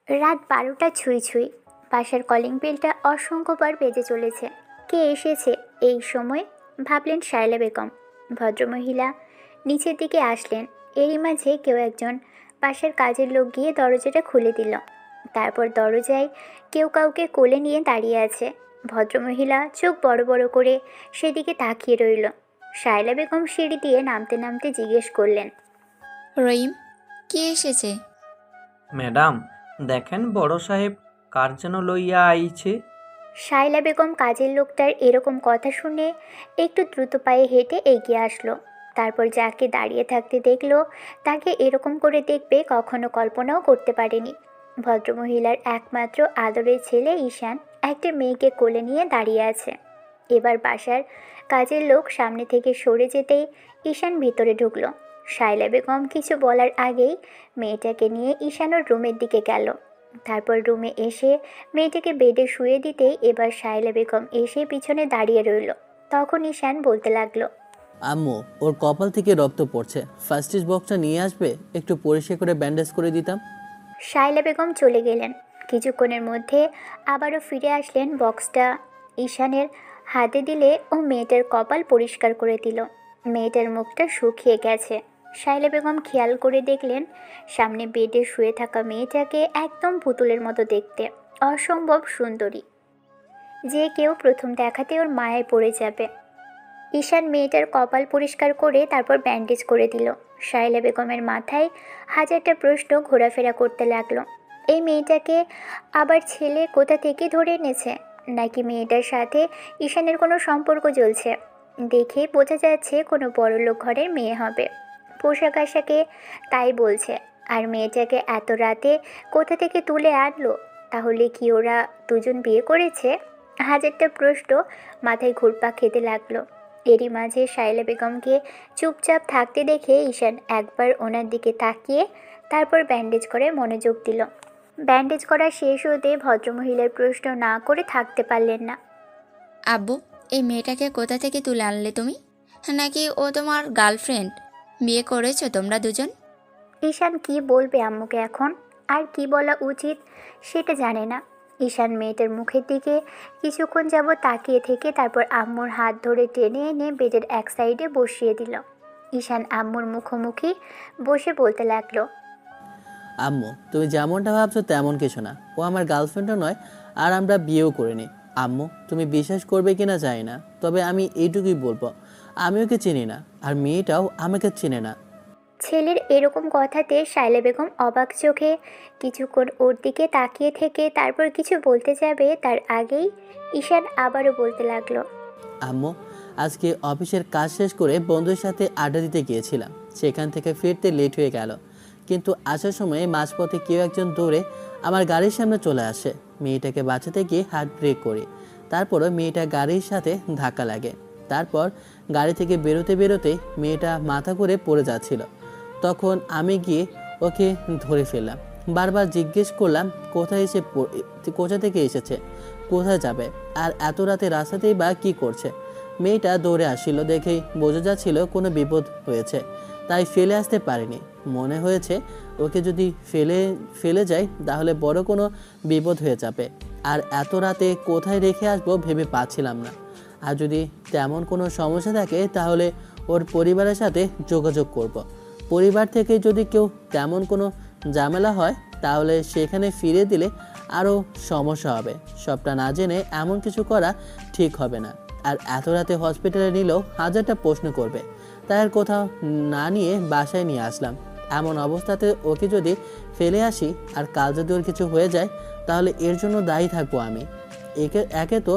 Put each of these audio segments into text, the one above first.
রাত 12টা ছুঁই ছুঁই। বাসার কলিং বেলটা অসংখ্যবার বেজে চলেছে। কে এসেছে এই সময় ভাবলেন শায়লা বেগম। ভদ্রমহিলা নিচের দিকে আসলেন। এরই মাঝে কেউ একজন বাসার কাজের লোক গিয়ে দরজাটা খুলে দিল। তারপর দরজায় কেউ কাউকে কোলে নিয়ে দাঁড়িয়ে আছে। ভদ্রমহিলা চোখ বড় বড় করে সেদিকে তাকিয়ে রইল। শায়লা বেগম সিঁড়ি দিয়ে নামতে নামতে জিজ্ঞেস করলেন, রহিম, কে এসেছে? ম্যাডাম, দেখেন বড় সাহেব কার যেন লইয়া আইছে। শায়লা বেগম কাজের লোকটার এরকম কথা শুনে একটু দ্রুত পায়ে হেঁটে এগিয়ে আসলো। তারপর যাকে দাঁড়িয়ে থাকতে দেখলো তাকে এরকম করে দেখবে কখনো কল্পনাও করতে পারেনি। ভদ্রমহিলার একমাত্র আদরের ছেলে ঈশান একটা মেয়েকে কোলে নিয়ে দাঁড়িয়ে আছে। এবার বাসার কাজের লোক সামনে থেকে সরে যেতেই ঈশান ভিতরে ঢুকলো। শায়লা বেগম কিছু বলার আগেই মেয়েটাকে নিয়ে ঈশান ওর রুমের দিকে গেল। তারপর রুমে এসে মেয়েটাকে বেডে শুয়ে দিতেই এবার শায়লা বেগম এসে পিছনে দাঁড়িয়ে রইল। তখন ঈশান বলতে লাগলো, আম্মু, ওর কপাল থেকে রক্ত পড়ছে, ফার্স্ট এড বক্সটা নিয়ে আসবে? একটু পরিষ্কার করে ব্যান্ডেজ করে দিতাম। শায়লা বেগম চলে গেলেন। কিছুক্ষণের মধ্যে আবারও ফিরে আসলেন। বক্সটা ঈশানের হাতে দিলে ও মেয়েটার কপাল পরিষ্কার করে দিল। মেয়েটার মুখটা শুকিয়ে গেছে। শায়লা বেগম খেয়াল করে দেখলেন সামনে বেডে শুয়ে থাকা মেয়েটাকে একদম পুতুলের মতো দেখতে, অসম্ভব সুন্দরী। যে কেউ প্রথম দেখাতে ওর মায়ায় পড়ে যাবে। ঈশান মেয়েটার কপাল পরিষ্কার করে তারপর ব্যান্ডেজ করে দিল। শায়লা বেগমের মাথায় হাজারটা প্রশ্ন ঘোরাফেরা করতে লাগলো। এই মেয়েটাকে আবার ছেলে কোথা থেকে ধরে এনেছে, নাকি মেয়েটার সাথে ঈশানের কোনো সম্পর্ক চলছে? দেখেই বোঝা যাচ্ছে কোনো বড়লোক ঘরের মেয়ে হবে। পোশাক আশাকে তাই বলছে। আর মেয়েটাকে এত রাতে কোথা থেকে তুলে আনলো? তাহলে কি ওরা দুজন বিয়ে করেছে? হাজারটা প্রশ্ন মাথায় ঘুরপাক খেতে লাগলো। এরই মাঝে শায়লা বেগমকে চুপচাপ থাকতে দেখে ঈশান একবার ওনার দিকে তাকিয়ে তারপর ব্যান্ডেজ করে মনোযোগ দিল। ব্যান্ডেজ করা শেষ হতে ভদ্রমহিলার প্রশ্ন না করে থাকতে পারলেন না। আব্বু, এই মেয়েটাকে কোথা থেকে তুলে আনলে তুমি? নাকি ও তোমার গার্লফ্রেন্ড? বিয়ে করেছো তোমরা দুজন? ঈশান কি বলবে আম্মুকে এখন, আর কি বলা উচিত সেটা জানে না। ঈশান মেয়েটার মুখের দিকে কিছুক্ষণ যাবৎ তাকিয়ে থেকে তারপর আম্মুর হাত ধরে টেনে এনে বেডের এক সাইডে বসিয়ে দিল। ঈশান আম্মুর মুখোমুখি বসে বলতে লাগলো, আম্মু, তুমি যেমনটা ভাবছো তেমন কিছু না। ও আমার গার্লফ্রেন্ডও নয়, আর আমরা বিয়েও করিনি। আম্মু, তুমি বিশ্বাস করবে কিনা জানি না, তবে আমি এইটুকুই বলবো, আমি ওকে চিনি না, আর মেয়েটাও আমাকে চিনে না। ছেলের এরকম কথাতে শায়লা বেগম অবাক চোখে কিছুক্ষণ ওর দিকে তাকিয়ে থেকে তারপর কিছু বলতে যাবে তার আগেই ঈশান আবারও বলতে লাগলো, আম্মু, আজকে অফিসের কাজ শেষ করে বন্ধুর সাথে আড্ডা দিতে গিয়েছিলাম। সেখান থেকে ফিরতে লেট হয়ে গেল, কিন্তু আসার সময় মাঝপথে কেউ একজন দৌড়ে আমার গাড়ির সামনে চলে আসে। মেয়েটাকে বাঁচাতে গিয়ে হার্ট ব্রেক করি। তারপরও মেয়েটা গাড়ির সাথে ধাক্কা লাগে। তারপর গাড়ি থেকে বেরোতে বেরোতে মেয়েটা মাথা করে পড়ে যাচ্ছিল। তখন আমি গিয়ে ওকে ধরে ফেললাম। বারবার জিজ্ঞেস করলাম কোথা থেকে এসেছে, কোথায় যাবে, আর এত রাতে রাস্তাতেই বা কী করছে। মেয়েটা দৌড়ে আসছিল দেখেই বোঝা যাচ্ছিল কোনো বিপদ হয়েছে, তাই ফেলে আসতে পারিনি। মনে হয়েছে ওকে যদি ফেলে যাই তাহলে বড় কোনো বিপদ হয়ে যাবে, আর এত রাতে কোথায় রেখে আসবো ভেবে পাচ্ছিলাম না। আর যদি তেমন কোনো সমস্যা থাকে তাহলে ওর পরিবারের সাথে যোগাযোগ করব। পরিবার থেকে যদি কেউ তেমন কোনো ঝামেলা হয় তাহলে সেখানে ফিরে দিলে আরও সমস্যা হবে। সবটা না জেনে এমন কিছু করা ঠিক হবে না। আর এত রাতে হসপিটালে নিলেও হাজারটা প্রশ্ন করবে, তাই আর কোথাও না নিয়ে বাসায় নিয়ে আসলাম। এমন অবস্থাতে ওকে যদি ফেলে আসি আর কাল যদি ওর কিছু হয়ে যায় তাহলে এর জন্য দায়ী থাকবো আমি। একে তো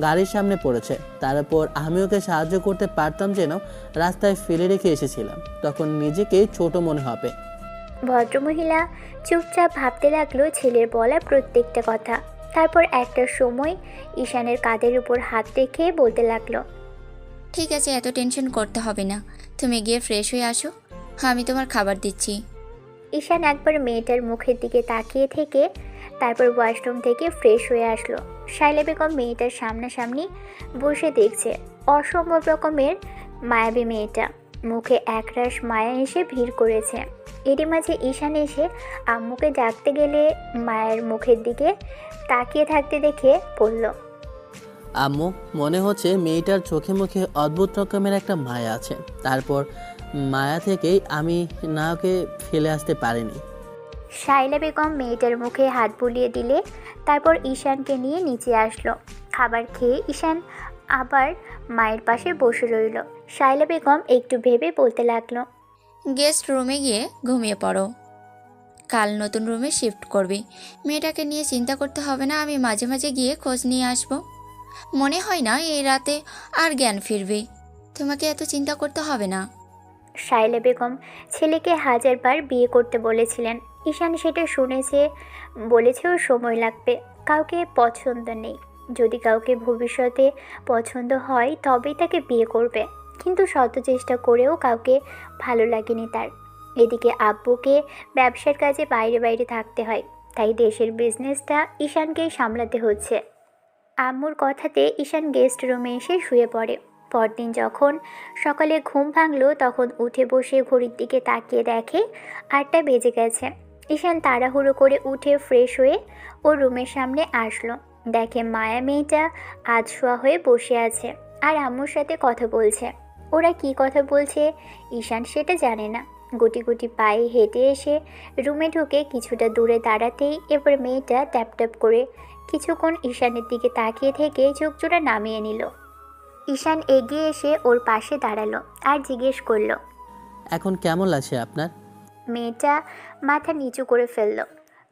গাড়ির সামনে পড়েছে, তারপর আমি ওকে সাহায্য করতে পারতাম যেন রাস্তায় ফেলে রেখে এসেছিলাম, তখন নিজেকেই ছোট মনে হবে। ভদ্রমহিলা চুপচাপ ভাবতে লাগলো ছেলের বলা প্রত্যেকটা কথা। তারপর একটা সময় ঈশানের কাঁধের উপর হাত রেখে বলতে লাগলো, ঠিক আছে, এত টেনশন করতে হবে না। তুমি গিয়ে ফ্রেশ হয়ে আসো, আমি তোমার খাবার দিচ্ছি। ঈশান একবার মেয়েটার মুখের দিকে তাকিয়ে থেকে তারপর ওয়াশরুম থেকে ফ্রেশ হয়ে আসলো। শায়লা বেগম মেয়েটার সামনাসামনি বসে দেখছে। অসম্ভব রকমের মায়াবী মেয়েটা। মুখে একরাশ মায়া এসে ভিড় করেছে। এরই মাঝে ঈশান এসে আম্মুকে ডাকতে গেলে মায়ের মুখের দিকে তাকিয়ে থাকতে দেখে বলল, আম্মু, মনে হচ্ছে মেয়েটার চোখে মুখে অদ্ভুত রকমের একটা মায়া আছে। তারপর মায়া থেকেই আমি না ওকে ফেলে আসতে পারিনি। শাইলা বেগম মেয়েটার মুখে হাত বুলিয়ে দিলে তারপর ঈশানকে নিয়ে নিচে আসলো। খাবার খেয়ে ঈশান আবার মায়ের পাশে বসে রইল। শাইলা বেগম একটু ভেবে বলতে লাগলো, গেস্ট রুমে গিয়ে ঘুমিয়ে পড়ো, কাল নতুন রুমে শিফট করবি। মেয়েটাকে নিয়ে চিন্তা করতে হবে না, আমি মাঝে মাঝে গিয়ে খোঁজ নিয়ে আসব। মনে হয় না এই রাতে আর জ্ঞান ফিরবে, তোমাকে এত চিন্তা করতে হবে না। শাইলা বেগম ছেলেকে হাজারবার বিয়ে করতে বলেছিলেন। ঈশান সেটা শুনেছে, বলেছেও সময় লাগবে, কাউকে পছন্দ নেই। যদি কাউকে ভবিষ্যতে পছন্দ হয় তবেই তাকে বিয়ে করবে, কিন্তু শত চেষ্টা করেও কাউকে ভালো লাগেনি তার। এদিকে আব্বুকে ব্যবসার কাজে বাইরে বাইরে থাকতে হয়, তাই দেশের বিজনেসটা ঈশানকেই সামলাতে হচ্ছে। আম্মুর কথাতে ঈশান গেস্ট রুমে এসে শুয়ে পড়ে। পরদিন যখন সকালে ঘুম ভাঙলো তখন উঠে বসে ঘড়ির দিকে তাকিয়ে দেখে 8টা বেজে গেছে। ঈশান তাড়াহুড়ো করে উঠে ফ্রেশ হয়ে ওর রুমের সামনে আসলো। দেখে মায়া মেয়েটা আধশোয়া হয়ে বসে আছে আর আম্মুর সাথে কথা বলছে। ওরা কি কথা বলছে ঈশান সেটা জানে না। গুটি গুটি পায়ে হেঁটে এসে রুমে ঢুকে কিছুটা দূরে দাঁড়াতেই এবার মেয়েটা ট্যাপ ট্যাপ করে কিছুক্ষণ ঈশানের দিকে তাকিয়ে থেকে চোখজোড়া নামিয়ে নিল। ঈশান এগিয়ে এসে ওর পাশে দাঁড়ালো আর জিজ্ঞেস করলো, এখন কেমন লাগছে আপনার? মেয়েটা মাথা নিচু করে ফেলল,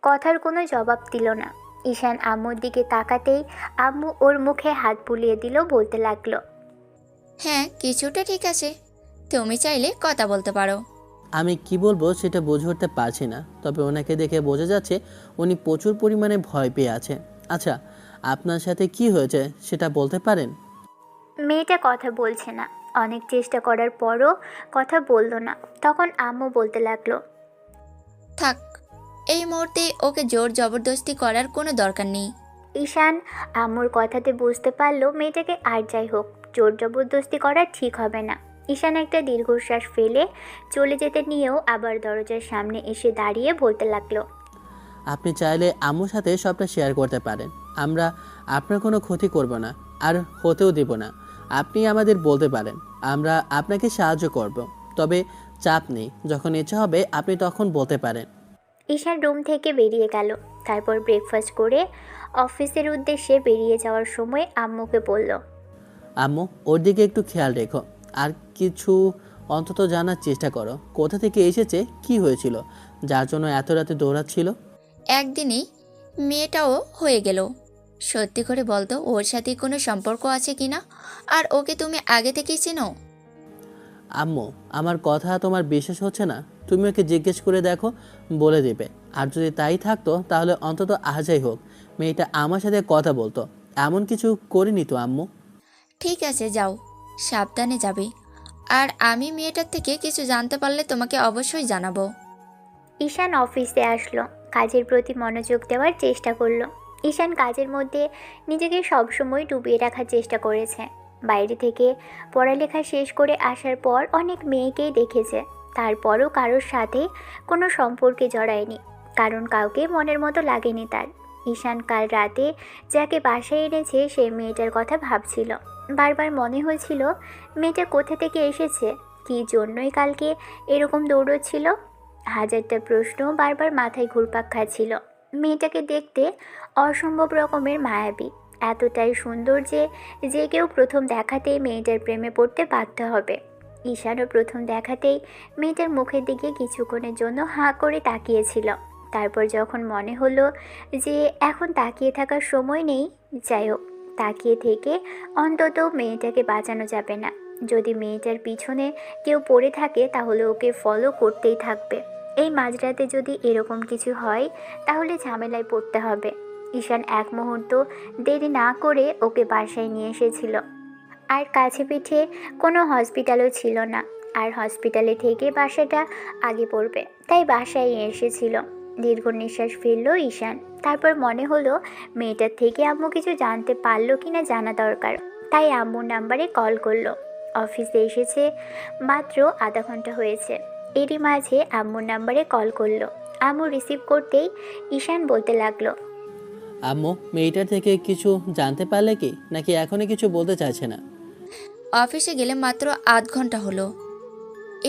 কথার কোনো জবাব দিল না। ঈশান আম্মুর দিকে তাকাতেই আম্মু ওর মুখে হাত বুলিয়ে দিল, বলতে লাগলো, হ্যাঁ, কিছুটা ঠিক আছে, তুমি চাইলে কথা বলতে পারো। আমি কি বলবো সেটা বুঝে উঠতে পারছি না, তবে ওনাকে দেখে বোঝা যাচ্ছে উনি প্রচুর পরিমাণে ভয় পেয়ে আছে। আচ্ছা, আপনার সাথে কি হয়েছে সেটা বলতে পারেন? মেয়েটা কথা বলছে না। অনেক চেষ্টা করার পরও কথা বলল না। তখন আম্মু বলতে লাগলো, থাক, এই মুহূর্তে ওকে জোর জবরদস্তি করার কোনো দরকার নেই। ঈশান আম্মুর কথাতে বুঝতে পারলো মেয়েটাকে আর যাই হোক জোর জবরদস্তি করা ঠিক হবে না। ঈশান একটা দীর্ঘশ্বাস ফেলে চলে যেতে নিয়েও আবার দরজার সামনে এসে দাঁড়িয়ে বলতে লাগলো, আপনি চাইলে আম্মুর সাথে সবটা শেয়ার করতে পারেন। আমরা আপনার কোনো ক্ষতি করব না, আর হতেও দেব না। আপনি আমাদের বলতে পারেন, আমরা আপনাকে সাহায্য করব। তবে চাপ নেই, যখন ইচ্ছা হবে আপনি তখন বলতে পারেন। ঈশান রুম থেকে বেরিয়ে গেল। তারপর ব্রেকফাস্ট করে অফিসের উদ্দেশ্যে বেরিয়ে যাওয়ার সময় আম্মুকে বলল, আম্মু, ওর দিকে একটু খেয়াল রেখো, আর কিছু অন্তত জানার চেষ্টা করো। কোথা থেকে এসেছে, কি হয়েছিল যার জন্য এত রাতে দৌড়াচ্ছিল। একদিনই মেয়েটাও হয়ে গেল। সত্যি করে বলতো, ওর সাথে কোনো সম্পর্ক আছে কিনা, আর ওকে তুমি আগে থেকেই চেনো? আম্মু, আমার কথা তোমার বিশ্বাস হচ্ছে না? তুমি ওকে জিজ্ঞেস করে দেখো, বলে দেবে। আর যদি তাই থাকতো তাহলে অন্তত আজই হোক মেয়েটা আমার সাথে কথা বলতো। এমন কিছু করিনি তো আম্মু। ঠিক আছে, যাও, সাবধানে যাবে। আর আমি মেয়েটার থেকে কিছু জানতে পারলে তোমাকে অবশ্যই জানাবো। ঈশান অফিসে আসলো, কাজের প্রতি মনোযোগ দেওয়ার চেষ্টা করলো। ঈশান কাজের মধ্যে নিজেকে সবসময় ডুবিয়ে রাখার চেষ্টা করেছে। বাইরে থেকে পড়ালেখা শেষ করে আসার পর অনেক মেয়েকেই দেখেছে, তারপরও কারোর সাথে কোনো সম্পর্কে জড়ায়নি, কারণ কাউকে মনের মতো লাগেনি তার। ঈশান কাল রাতে যাকে বাসায় এনেছে সেই মেয়েটার কথা ভাবছিল। বারবার মনে হয়েছিল মেয়েটা কোথা থেকে এসেছে, কী জন্যই কালকে এরকম দৌড়চ্ছিল। হাজারটা প্রশ্ন বারবার মাথায় ঘুরপাক খাচ্ছিল। মেয়েটাকে দেখতে অসম্ভব রকমের মায়াবী, এতটাই সুন্দর যে যে কেউ প্রথম দেখাতেই মেয়েটার প্রেমে পড়তে বাধ্য হবে। ঈশানও প্রথম দেখাতেই মেয়েটার মুখের দিকে কিছুক্ষণের জন্য হাঁ করে তাকিয়েছিল। তারপর যখন মনে হলো যে এখন তাকিয়ে থাকার সময় নেই, যাই হোক, তাকিয়ে থেকে অন্তত মেয়েটাকে বাঁচানো যাবে না। যদি মেয়েটার পিছনে কেউ পড়ে থাকে তাহলে ওকে ফলো করতেই থাকবে। এই মাঝরাতে যদি এরকম কিছু হয় তাহলে ঝামেলায় পড়তে হবে। ঈশান এক মুহূর্ত দেরি না করে ওকে বাসায় নিয়ে এসেছিল। আর কাছে পিঠে কোনো হসপিটালও ছিল না, আর হসপিটালে থেকে বাসাটা আগে পড়বে, তাই বাসায় এসেছিল। দীর্ঘ নিঃশ্বাস ফেলল ঈশান। তারপর মনে হলো মেয়েটার থেকে আম্মু কিছু জানতে পারলো কিনা জানা দরকার, তাই আম্মুর নাম্বারে কল করলো। অফিসে এসেছে মাত্র আধা ঘন্টা হয়েছে। এরই মাঝে আম্মুর নাম্বারে কল করলো। আম্মু রিসিভ করতেই ঈশান বলতে লাগলো, আম্মু, মেয়েটার থেকে কিছু জানতে পারলে কি, নাকি এখনই কিছু বলতে চাইছে না? অফিসে গেলে মাত্র আধ ঘন্টা হলো,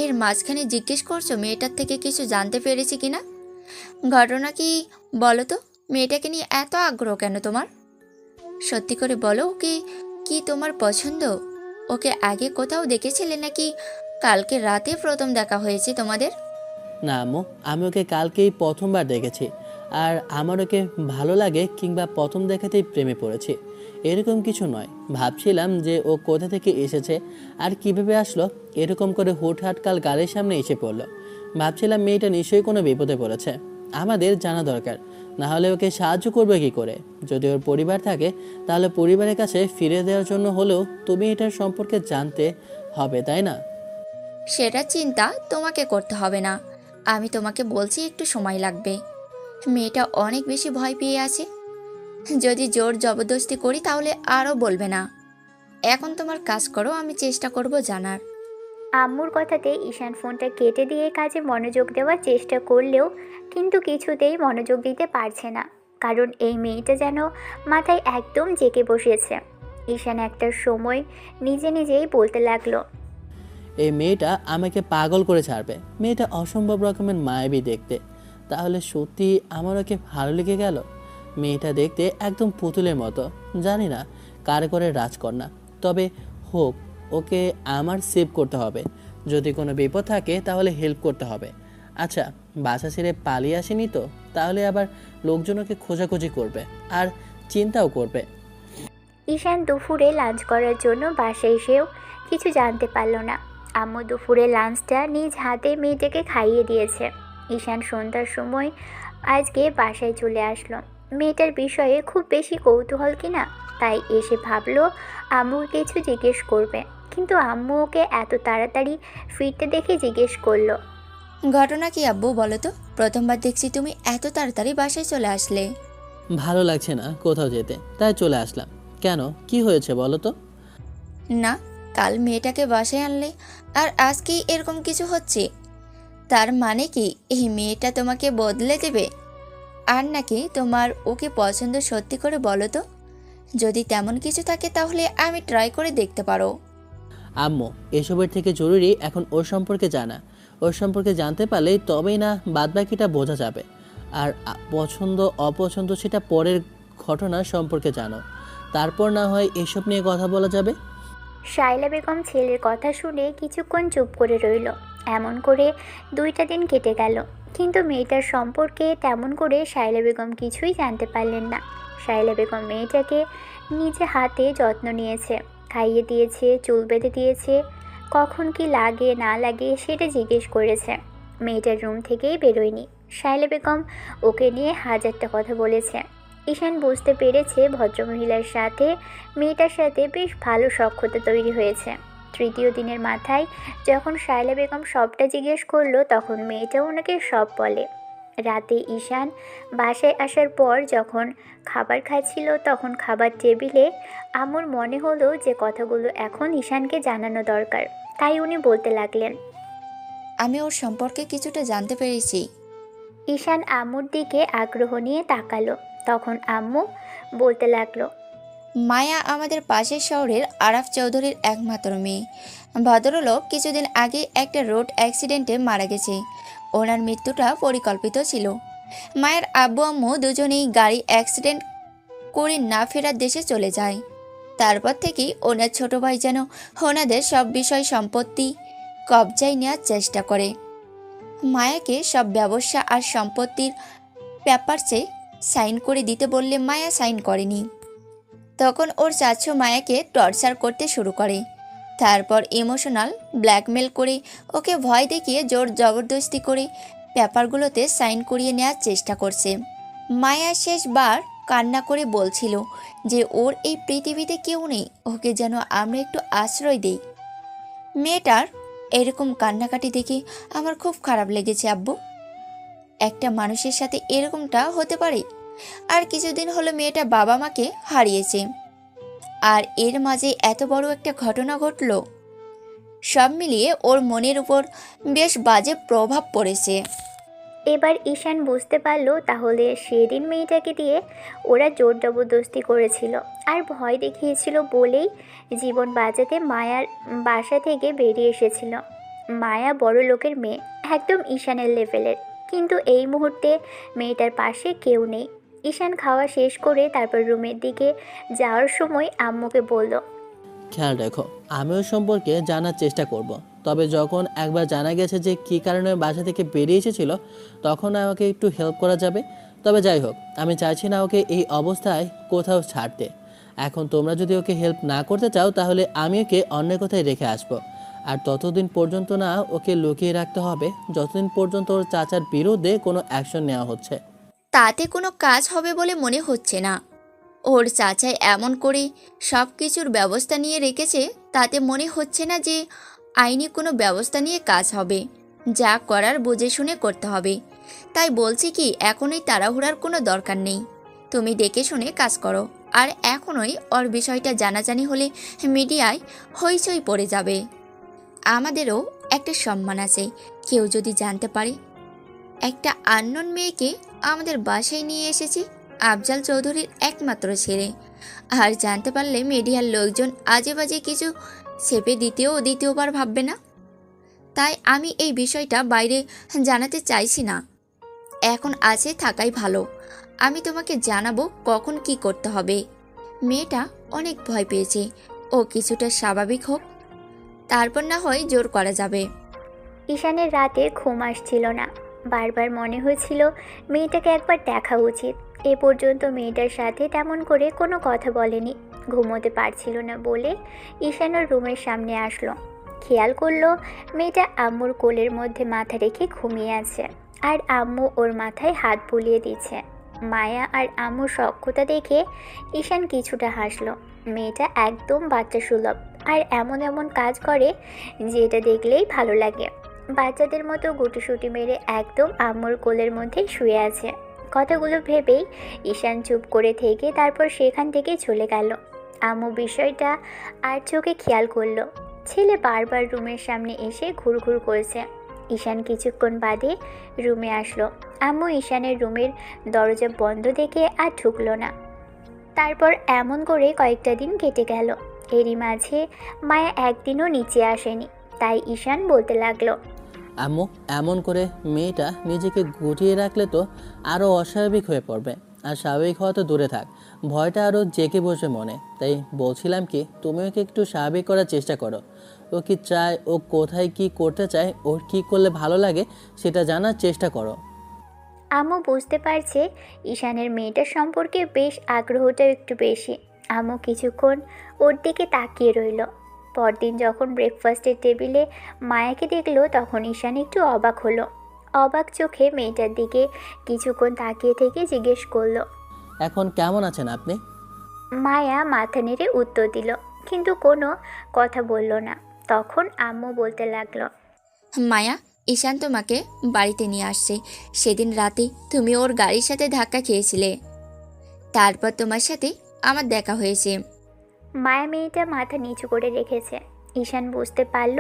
এর মাঝখানে জিজ্ঞেস করছো মেয়েটার থেকে কিছু জানতে পেরেছি কিনা? ঘটনা কি বলো তো? মেয়েটাকে নিয়ে এত আগ্রহ কেন তোমার? সত্যি করে বলো, ওকে কি তোমার পছন্দ? ওকে আগে কোথাও দেখেছিলে নাকি কালকে রাতে প্রথম দেখা হয়েছে তোমাদের? না আম্মু, আমি ওকে কালকেই প্রথমবার দেখেছি। আর আমার ওকে ভালো লাগে কিংবা প্রথম দেখাতেই প্রেমে পড়েছি এরকম কিছু নয়। ভাবছিলাম যে ও কোথা থেকে এসেছে আর কিভাবে আসলো, এরকম করে হুটহাট কাল গাড়ির সামনে এসে পড়লো। ভাবছিলাম মেয়েটা নিশ্চয়ই কোনো বিপদে পড়েছে, আমাদের জানা দরকার, না হলে ওকে সাহায্য করবে কি করে? যদি ওর পরিবার থাকে তাহলে পরিবারের কাছে ফিরে দেওয়ার জন্য হলেও তুমি এটার সম্পর্কে জানতে হবে, তাই না? সেটা চিন্তা তোমাকে করতে হবে না। আমি তোমাকে বলছি একটু সময় লাগবে। মেয়েটা অনেক বেশি ভয় পেয়ে আছে। যদি জোর জবরদস্তি করি তাহলে আরও বলবে না। এখন তোমার কাজ করো, আমি চেষ্টা করব জানার। আম্মুর কথাতে ঈশান ফোনটা কেটে দিয়ে কাজে মনোযোগ দেওয়ার চেষ্টা করলেও কিন্তু কিছুতেই মনোযোগ দিতে পারছে না, কারণ এই মেয়েটা যেন মাথায় একদম জেঁকে বসেছে। ঈশান একটা সময় নিজে নিজেই বলতে লাগলো, এই মেয়েটা আমাকে পাগল করে ছাড়বে। মেয়েটা অসম্ভব রকমের মায়াবী দেখতে। তাহলে সত্যি আমার ওকে ভালো লেগে গেল। মেয়েটা দেখতে একদম পুতুলের মতো। জানি না কার করে রাজকন্যা, তবে হোক, ওকে আমার সেভ করতে হবে। যদি কোনো বিপদ থাকে তাহলে হেল্প করতে হবে। আচ্ছা, বাসা ছেড়ে পালিয়ে আসেনি তো? তাহলে আবার লোকজন ওকে খোঁজাখুঁজি করবে আর চিন্তাও করবে। ঈশান দুপুরে লাঞ্চ করার জন্য বাসায় এসেও কিছু জানতে পারল না। আম্মু দুপুরে লাঞ্চটা নিজ হাতে মেয়েটাকে খাইয়ে দিয়েছে। ঈশান সন্ধ্যার সময় আজকে বাসায় চলে আসলো। মেয়েটার বিষয়ে খুব বেশি কৌতূহল কিনা, তাই এসে ভাবলো আম্মুকে কিছু জিজ্ঞেস করবে, কিন্তু আম্মু ওকে এত তাড়াতাড়ি ফিরতে দেখে জিজ্ঞেস করলো, ঘটনা কি আব্বু বলো তো? প্রথমবার দেখছি তুমি এত তাড়াতাড়ি বাসায় চলে আসলে। ভালো লাগছে না কোথাও যেতে, তাই চলে আসলাম। কেন, কি হয়েছে বলো তো? না, কাল মেয়েটাকে বাসায় আনলে আর আজকেই এরকম কিছু হচ্ছে। তার মানে কি এই মেয়েটা তোমাকে বদলে দেবে? আর নাকি তোমার ওকে পছন্দ? সত্যি করে বলো তো। যদি তেমন কিছু থাকে তাহলে আমি ট্রাই করে দেখতে পারো। আম্মু, এসবের থেকে জরুরি এখন ওর সম্পর্কে জানা। ওর সম্পর্কে জানতে পারলেই তবেই না বাদবাকিটা বোঝা যাবে। আর পছন্দ অপছন্দ সেটা পরের ঘটনা সম্পর্কে জানো, তারপর না হয় এসব নিয়ে কথা বলা যাবে। শায়লা বেগম ছেলের কথা শুনে কিছুক্ষণ চুপ করে রইল। এমন করে 2টা দিন কেটে গেল, কিন্তু মেয়েটার সম্পর্কে তেমন করে শায়লা বেগম কিছুই জানতে পারলেন না। শায়লা বেগম মেয়েটাকে নিজে হাতে যত্ন নিয়েছে, খাইয়ে দিয়েছে, চুল বেঁধে দিয়েছে, কখন কি লাগে না লাগে সেটা জিজ্ঞেস করেছে। মেয়েটার রুম থেকেই বেরোয়নি। শায়লা বেগম ওকে নিয়ে হাজারটা কথা বলেছে। ঈশান বুঝতে পেরেছে ভদ্রমহিলার সাথে মেয়েটার সাথে বেশ ভালো সখ্যতা তৈরি হয়েছে। 3য় দিনের মাথায় যখন শায়লা বেগম সবটা জিজ্ঞেস করলো, তখন মেয়েটাও ওনাকে সব বলে। রাতে ঈশান বাসায় আসার পর যখন খাবার খাচ্ছিল, তখন খাবার টেবিলে আম্মুর মনে হলো যে কথাগুলো এখন ঈশানকে জানানো দরকার, তাই উনি বলতে লাগলেন, আমি ওর সম্পর্কে কিছুটা জানতে পেরেছি। ঈশান আম্মুর দিকে আগ্রহ নিয়ে তাকালো। তখন আম্মু বলতে লাগলো, মায়া আমাদের পাশের শহরের আরাফ চৌধুরীর একমাত্র মেয়ে। ভদ্রলোক কিছুদিন আগে একটা রোড অ্যাক্সিডেন্টে মারা গেছে। ওনার মৃত্যুটা পরিকল্পিত ছিল। মায়ের আব্বু আম্মু দুজনেই গাড়ি অ্যাক্সিডেন্ট করে না ফেরার দেশে চলে যায়। তারপর থেকেই ওনার ছোট ভাই যেন ওনাদের সব বিষয় সম্পত্তি কবজায় নেওয়ার চেষ্টা করে। মায়াকে সব ব্যবসা আর সম্পত্তির পেপারসে সাইন করে দিতে বললে মায়া সাইন করেনি। তখন ওর চাচু মায়াকে টর্চার করতে শুরু করে। তারপর ইমোশনাল ব্ল্যাকমেল করে ওকে ভয় দেখিয়ে জোর জবরদস্তি করে পেপারগুলোতে সাইন করিয়ে নেওয়ার চেষ্টা করছে। মায়া শেষবার কান্না করে বলছিল যে ওর এই পৃথিবীতে কেউ নেই, ওকে যেন আমরা একটু আশ্রয় দেই। মেয়েটার এরকম কান্নাকাটি দেখে আমার খুব খারাপ লেগেছে আব্বু। একটা মানুষের সাথে এরকমটা হতে পারে? আর কিছুদিন হলো মেয়েটা বাবা মাকে হারিয়েছে, আর এর মাঝে এত বড় একটা ঘটনা ঘটলো। সব মিলিয়ে ওর মনের উপর বেশ বাজে প্রভাব পড়েছে। এবার ঈশান বুঝতে পারল তাহলে সেদিন মেয়েটাকে দিয়ে ওরা জোর জবরদস্তি করেছিল আর ভয় দেখিয়েছিল বলেই জীবন বাঁচাতে মায়ার বাসা থেকে বেরিয়ে এসেছিল। মায়া বড় লোকের মেয়ে, একদম ঈশানের লেভেলের, কিন্তু এই মুহূর্তে মেয়েটার পাশে কেউ নেই। ঈশান খাওয়া শেষ করে তারপর রুমের দিকে যাওয়ার সময় আম্মুকে বলল, খেয়াল রেখো, আমিও সম্পর্কে জানার চেষ্টা করব। তবে যখন একবার জানা গেছে যে কী কারণে বাসা থেকে বেরিয়ে এসেছিল, তখন আমাকে একটু হেল্প করা যাবে। তবে যাই হোক, আমি চাইছি না ওকে এই অবস্থায় কোথাও ছাড়তে। এখন তোমরা যদি ওকে হেল্প না করতে চাও, তাহলে আমি ওকে অন্য কোথায় রেখে আসবো। আর ততদিন পর্যন্ত না ওকে লুকিয়ে রাখতে হবে, যতদিন পর্যন্ত ওর চাচার বিরুদ্ধে কোনো অ্যাকশন নেওয়া হচ্ছে। তাতে কোনো কাজ হবে বলে মনে হচ্ছে না। ওর চাচাই এমন করে সব কিছুর ব্যবস্থা নিয়ে রেখেছে, তাতে মনে হচ্ছে না যে আইনি কোনো ব্যবস্থা নিয়ে কাজ হবে। যা করার বুঝে শুনে করতে হবে। তাই বলছি কি, এখনই তাড়াহুড়ার কোনো দরকার নেই। তুমি দেখে শুনে কাজ করো। আর এখনই ওর বিষয়টা জানাজানি হলে মিডিয়ায় হইচই পড়ে যাবে। আমাদেরও একটা সম্মান আছে। কেউ যদি জানতে পারে একটা আননোন মেয়েকে আমাদের বাসায় নিয়ে এসেছি, আফজাল চৌধুরীর একমাত্র ছেলে, আর জানতে পারলে মিডিয়ার লোকজন আজে বাজে কিছু ছেপে দ্বিতীয়বার ভাববে না? তাই আমি এই বিষয়টা বাইরে জানাতে চাইছি না। এখন আছে থাকাই ভালো। আমি তোমাকে জানাবো কখন কি করতে হবে। মেয়েটা অনেক ভয় পেয়েছে, ও কিছুটা স্বাভাবিক হোক, তারপর না হয় জোর করা যাবে। ঈশানের রাতে ঘুম আসছিল না। বারবার মনে হয়েছিল মেয়েটাকে একবার দেখা উচিত। এ পর্যন্ত মেয়েটার সাথে তেমন করে কোনো কথা বলেনি। ঘুমোতে পারছিল না বলে ঈশানের রুমের সামনে আসলো। খেয়াল করলো মেয়েটা আম্মুর কোলের মধ্যে মাথা রেখে ঘুমিয়ে আছে, আর আম্মু ওর মাথায় হাত বুলিয়ে দিচ্ছে। মায়া আর আম্মুর সখ্যতা দেখে ঈশান কিছুটা হাসলো। মেয়েটা একদম বাচ্চা সুলভ, আর এমন এমন কাজ করে যেটা দেখলেই ভালো লাগে। বাচ্চাদের মতো গুটিসুটি মেরে একদম আম্মুর কোলের মধ্যে শুয়ে আছে। কথাগুলো ভেবেই ঈশান চুপ করে থেকে তারপর সেখান থেকে চলে গেল। আম্মু বিষয়টা আর চোখে খেয়াল করলো। ছেলে বারবার রুমের সামনে এসে ঘুরঘুর করছে। ঈশান কিছুক্ষণ বাদে রুমে আসলো। আম্মু ঈশানের রুমের দরজা বন্ধ দেখে আর ঢুকলো না। তারপর এমন করে কয়েকটা দিন কেটে গেল। এরই মাঝে মায়া একদিনও নিচে আসেনি। তাই ঈশান বলতে লাগলো, আম্মু, এমন করে মেয়েটা নিজেকে গুটিয়ে রাখলে তো আরও অস্বাভাবিক হয়ে পড়বে। আর স্বাভাবিক হওয়া তো দূরে থাক, ভয়টা আরও জেগে বসবে মনে। তাই বলছিলাম কি, তুমি ওকে একটু স্বাভাবিক করার চেষ্টা করো। ও কি চায়, ও কোথায় কি করতে চায়, ওর কী করলে ভালো লাগে সেটা জানার চেষ্টা করো। আম্মু বুঝতে পারছে ঈশানের মেয়েটার সম্পর্কে বেশ আগ্রহটা একটু বেশি। আম্মু কিছুক্ষণ ওর দিকে তাকিয়ে রইল। পরদিন যখন ব্রেকফাস্টের টেবিলে মায়াকে দেখলো, তখন ঈশান একটু অবাক হলো। অবাক চোখে মেয়েটার দিকে কিছুক্ষণ তাকিয়ে থেকে জিজ্ঞেস করলো, এখন কেমন আছেন আপনি? মায়া মাথা নেড়ে উত্তর দিল, কিন্তু কোনো কথা বলল না। তখন আম্মু বলতে লাগলো, মায়া, ঈশান তোমাকে বাড়িতে নিয়ে আসছে। সেদিন রাতে তুমি ওর গাড়ির সাথে ধাক্কা খেয়েছিলে, তারপর তোমার সাথে আমার দেখা হয়েছে। মায়া মেয়েটা মাথা নিচু করে রেখেছে। ঈশান বুঝতে পারল